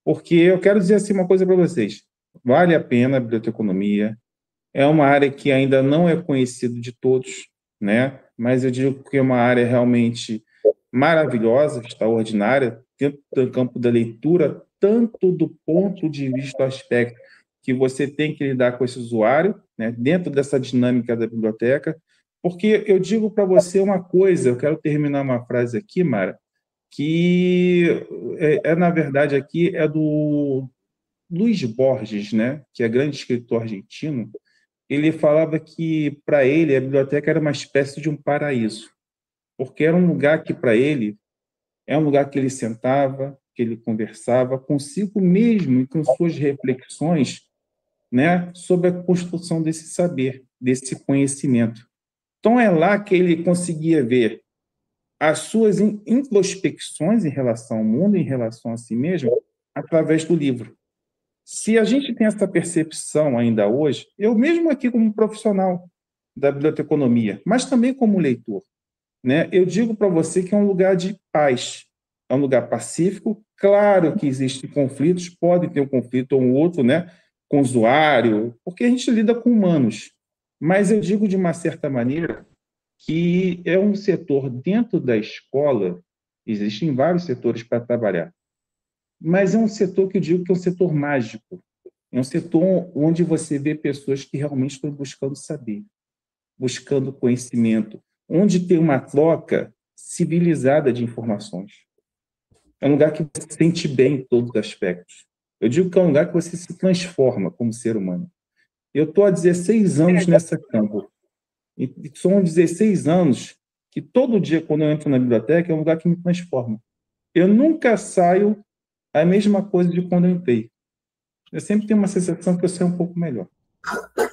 porque eu quero dizer assim uma coisa para vocês: vale a pena a biblioteconomia, é uma área que ainda não é conhecida de todos, né, mas eu digo que é uma área realmente maravilhosa, extraordinária, dentro do campo da leitura, tanto do ponto de vista do aspecto que você tem que lidar com esse usuário, né, dentro dessa dinâmica da biblioteca, porque eu digo para você uma coisa, eu quero terminar uma frase aqui, Mara, que na verdade, aqui é do Luiz Borges, né, que é grande escritor argentino. Ele falava que, para ele, a biblioteca era uma espécie de um paraíso, porque era um lugar que, para ele, é um lugar que ele sentava, que ele conversava consigo mesmo e com suas reflexões, né, sobre a construção desse saber, desse conhecimento. Então, é lá que ele conseguia ver as suas introspecções em relação ao mundo, em relação a si mesmo, através do livro. Se a gente tem essa percepção ainda hoje, eu mesmo aqui como profissional da biblioteconomia, mas também como leitor, né, eu digo para você que é um lugar de paz, é um lugar pacífico. Claro que existem conflitos, pode ter um conflito ou um outro, né, com o usuário, porque a gente lida com humanos, mas eu digo de uma certa maneira que é um setor dentro da escola, existem vários setores para trabalhar, mas é um setor que eu digo que é um setor mágico, É um setor onde você vê pessoas que realmente estão buscando saber, buscando conhecimento, onde tem uma troca civilizada de informações. É um lugar que você se sente bem em todos os aspectos. Eu digo que é um lugar que você se transforma como ser humano. Eu estou há 16 anos nessa campo. E são 16 anos que todo dia, quando eu entro na biblioteca, é um lugar que me transforma. Eu nunca saio a mesma coisa de quando eu entrei. Eu sempre tenho uma sensação que eu sei um pouco melhor.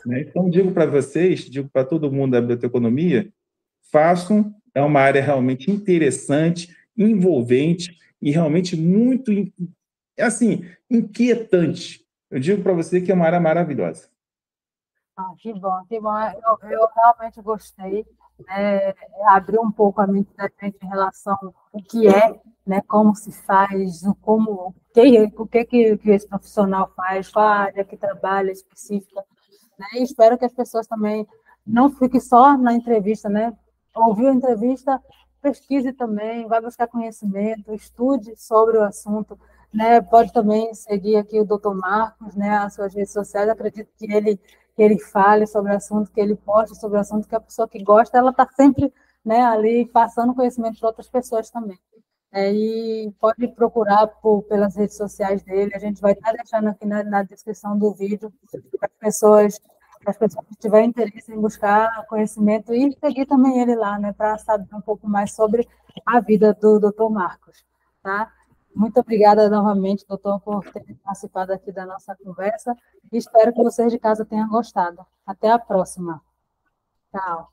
Né? Então, digo para vocês, digo para todo mundo da biblioteconomia, façam, é uma área realmente interessante, envolvente e realmente muito, assim, inquietante. Eu digo para você que é uma área maravilhosa. Ah, que bom, que bom. Eu realmente gostei. Abriu um pouco a mente da gente em relação ao que é, né, como se faz, o que esse profissional faz, qual a área que trabalha específica. Né? E espero que as pessoas também não fiquem só na entrevista, né? Ouviu a entrevista, pesquise também, vai buscar conhecimento, estude sobre o assunto, né? Pode também seguir aqui o Dr. Marcos, né? As suas redes sociais, acredito que ele fale sobre o assunto, que ele poste sobre o assunto, que a pessoa que gosta, ela está sempre, né, ali passando conhecimento para outras pessoas também. E pode procurar pelas redes sociais dele, a gente vai estar deixando aqui na descrição do vídeo para as pessoas que tiverem interesse em buscar conhecimento e seguir também ele lá, né, para saber um pouco mais sobre a vida do Dr. Marcos, tá? Muito obrigada novamente, doutor, por ter participado aqui da nossa conversa e espero que vocês de casa tenham gostado. Até a próxima. Tchau.